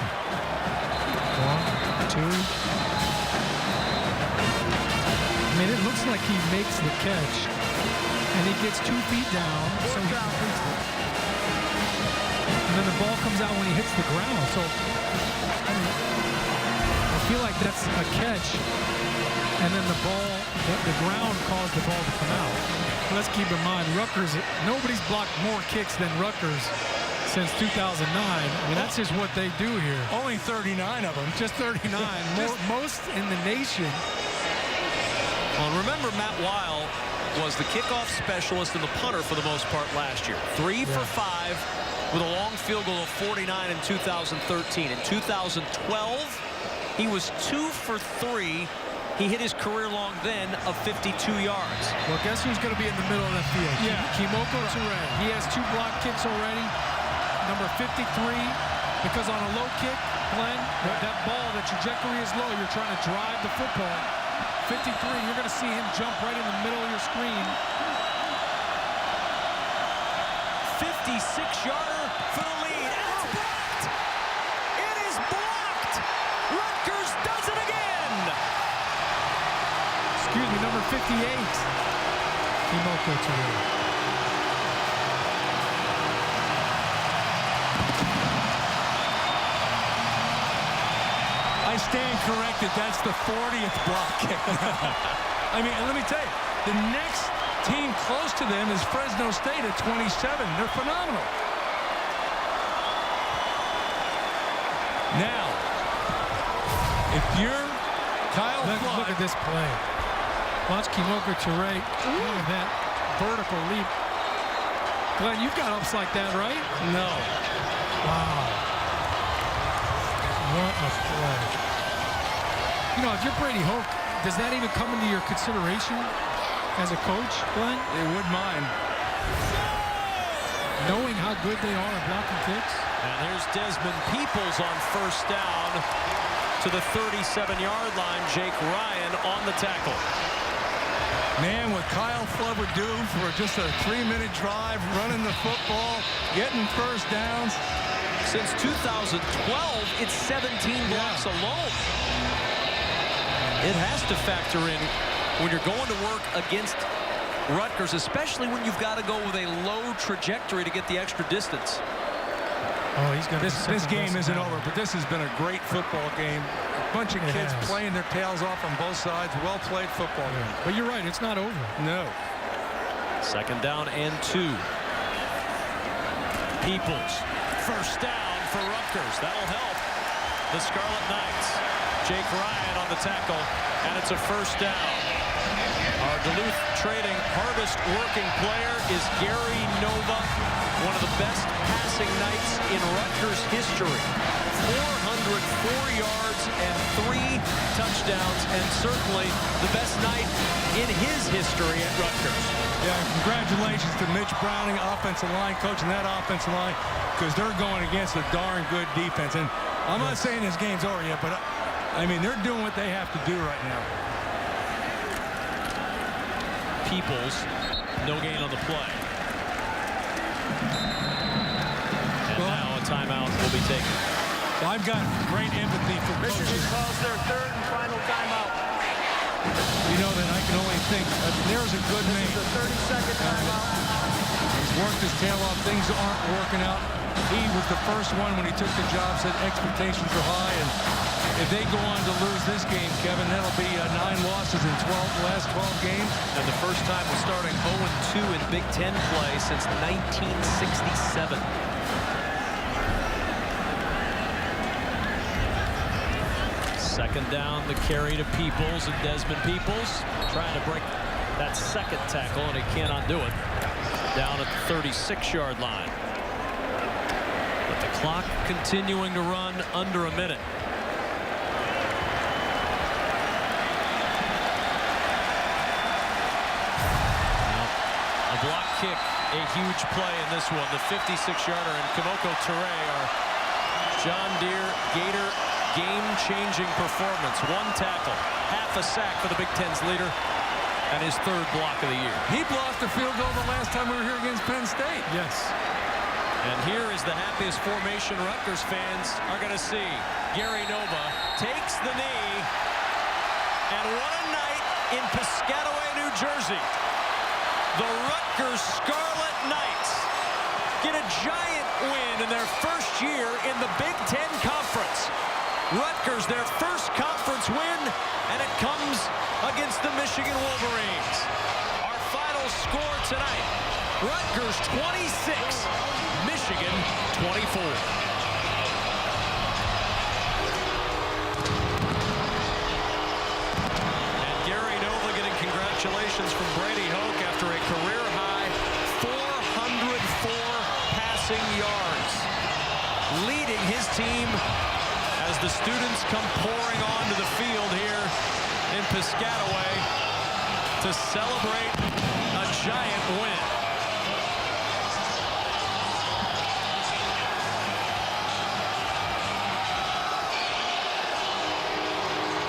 1, 2. I mean, it looks like he makes the catch. And he gets 2 feet down, so he completes it. And then the ball comes out when he hits the ground. So I feel like that's a catch. And then the ball, the ground caused the ball to come out. Let's keep in mind, Rutgers, nobody's blocked more kicks than Rutgers since 2009. I mean, that's just what they do here. Only 39 of them. Just 39. Most in the nation. Well, remember, Matt Weil was the kickoff specialist and the punter for the most part last year. 3 for 5 with a long field goal of 49 in 2013. In 2012, he was 2 for 3. He hit his career long then of 52 yards. Well, guess who's going to be in the middle of that field? Yeah. Kimoko Toure. He has 2 block kicks already. Number 53, because on a low kick, Glenn, that ball, the trajectory is low. You're trying to drive the football. 53, you're going to see him jump right in the middle of your screen. 56-yarder for the lead. And it's blocked. It is blocked. Rutgers does it again. Excuse me, number 58. Kimoko Toure. I stand corrected. That's the 40th block kick. I mean, let me tell you, the next team close to them is Fresno State at 27. They're phenomenal. Now, if you're Kyle Flood, look at this play. Watch Kimoko Toure. Look at that vertical leap. Glenn, you've got ups like that, right? no. Wow. What a play. You know, if you're Brady Hoke, does that even come into your consideration as a coach, Glenn? They wouldn't mind. Knowing how good they are at blocking kicks? And here's Desmond Peoples on first down to the 37-yard line. Jake Ryan on the tackle. Man, what Kyle Flood would do for just a 3-minute drive, running the football, getting first downs. Since 2012, it's 17 blocks alone. It has to factor in when you're going to work against Rutgers, especially when you've got to go with a low trajectory to get the extra distance. Oh, he's got This game isn't over, but this has been a great football game. A bunch of kids playing their tails off on both sides. Well-played football game. But you're right, it's not over. No. Second down and 2. Peoples, first down for Rutgers. That'll help the Scarlet Knights. Jake Ryan on the tackle, and it's a first down. Our Duluth Trading hardest working player is Gary Nova, one of the best passing nights in Rutgers history. 404 yards and 3 touchdowns, and certainly the best night in his history at Rutgers. Yeah, congratulations to Mitch Browning, offensive line, coaching that offensive line, because they're going against a darn good defense. And I'm not saying this game's over yet, but I mean, they're doing what they have to do right now. Peoples, no gain on the play. And now a timeout will be taken. I've got great empathy for Michigan coaches. calls their third and final timeout. You know that I can only think, there's a good name. The 30-second timeout. He's worked his tail off. Things aren't working out. He was the first one when he took the job, said expectations are high, and if they go on to lose this game, Kevin, that'll be 9 losses in last 12 games. And the first time we're starting 0-2 in Big Ten play since 1967. Second down, the carry to Peoples, and Desmond Peoples trying to break that second tackle, and he cannot do it. Down at the 36-yard line. But the clock continuing to run under a minute. A block kick, a huge play in this one. The 56-yarder and Kimoko Toure are John Deere Gator game-changing performance. 1 tackle, half a sack for the Big Ten's leader, and his 3rd block of the year. He blocked the field goal the last time we were here against Penn State. Yes. And here is the happiest formation Rutgers fans are going to see. Gary Nova takes the knee, and what a night in Piscataway, New Jersey. The Rutgers Scarlet Knights get a giant win in their first year in the Big Ten Conference. Rutgers, their first conference win, and it comes against the Michigan Wolverines. Our final score tonight, Rutgers 26, Michigan 24. And Gary Nova getting congratulations from Brady Hoke after a career-high 404 passing yards, leading his team as the students come pouring onto the field here in Piscataway to celebrate a giant win.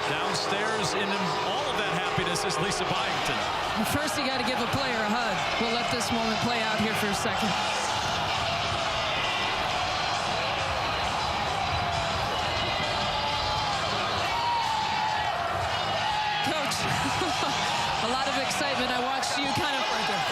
Downstairs in all of that happiness is Lisa Byington. First, you got to give a player a hug. We'll let this moment play out here for a second. A lot of excitement. I watched you kind of,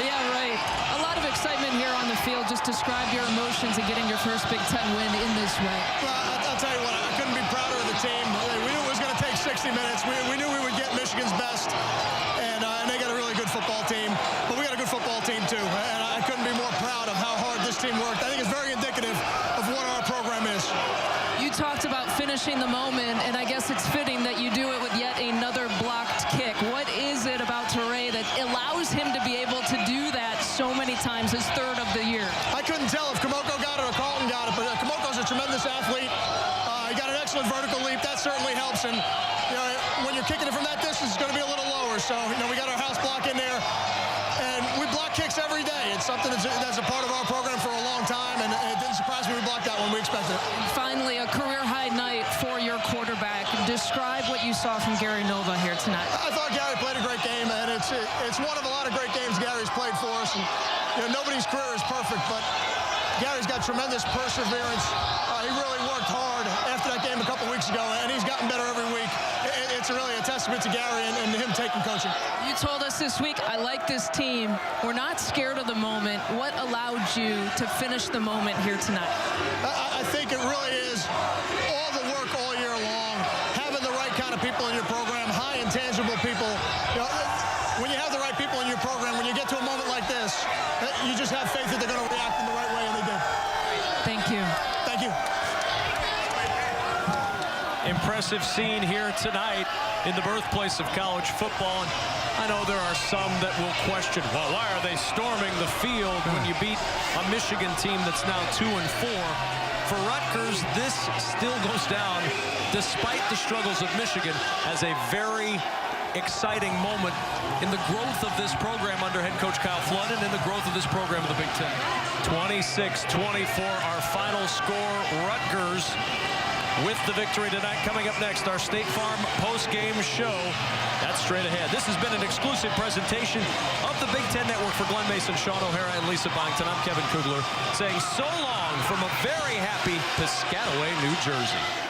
yeah, right. A lot of excitement here on the field. Just describe your emotions of getting your first Big Ten win in this way. Well, I'll tell you what, I couldn't be prouder of the team. We knew it was going to take 60 minutes. We knew we would get Michigan's best, and they got a really good football team. But we got a good football team, too, and I couldn't be more proud of how hard this team worked. I think it's very indicative of what our program is. You talked about finishing the moment, and I guess it's fitting that you do it with yet another blocked kick. What is it about Toure that allows him to be able to do that so many times, his third of the year? I couldn't tell if Kamoko got it or Carlton got it, but Kamoko's a tremendous athlete. He got an excellent vertical leap. That certainly helps. And when you're kicking it from that distance, it's going to be a little lower. So, we got our house block in there. And we block kicks every day. It's something that's a part of our program for a long time, and it didn't surprise me we blocked that one. We expected it. And finally, a career-high night for your quarterback. Describe what you saw from Gary Nova here tonight. I thought Gary played a great game, and it's one of a lot of great games Gary's played for us. And nobody's career is perfect, but Gary's got tremendous perseverance. He really worked hard after that game a couple weeks ago, and he's gotten better every week. It's really a testament to Gary and him taking coaching. You told us this week, I like this team. We're not scared of the moment. What allowed you to finish the moment here tonight? I think it really is all the work all year long, having the right kind of people in your program, high intangible people. When you have the right people in your program, when you get to a moment like this, you just have faith that they're going to react in the right way, and they did. Thank you. Thank you. Impressive scene here tonight in the birthplace of college football. And I know there are some that will question, well, why are they storming the field when you beat a Michigan team that's now 2-4? For Rutgers, this still goes down, despite the struggles of Michigan, as a very exciting moment in the growth of this program under head coach Kyle Flood and in the growth of this program in the Big Ten. 26-24, our final score. Rutgers with the victory tonight. Coming up next, our State Farm post-game show. That's straight ahead. This has been an exclusive presentation of the Big Ten Network. For Glenn Mason, Sean O'Hara, and Lisa Byington, I'm Kevin Kugler saying so long from a very happy Piscataway, New Jersey.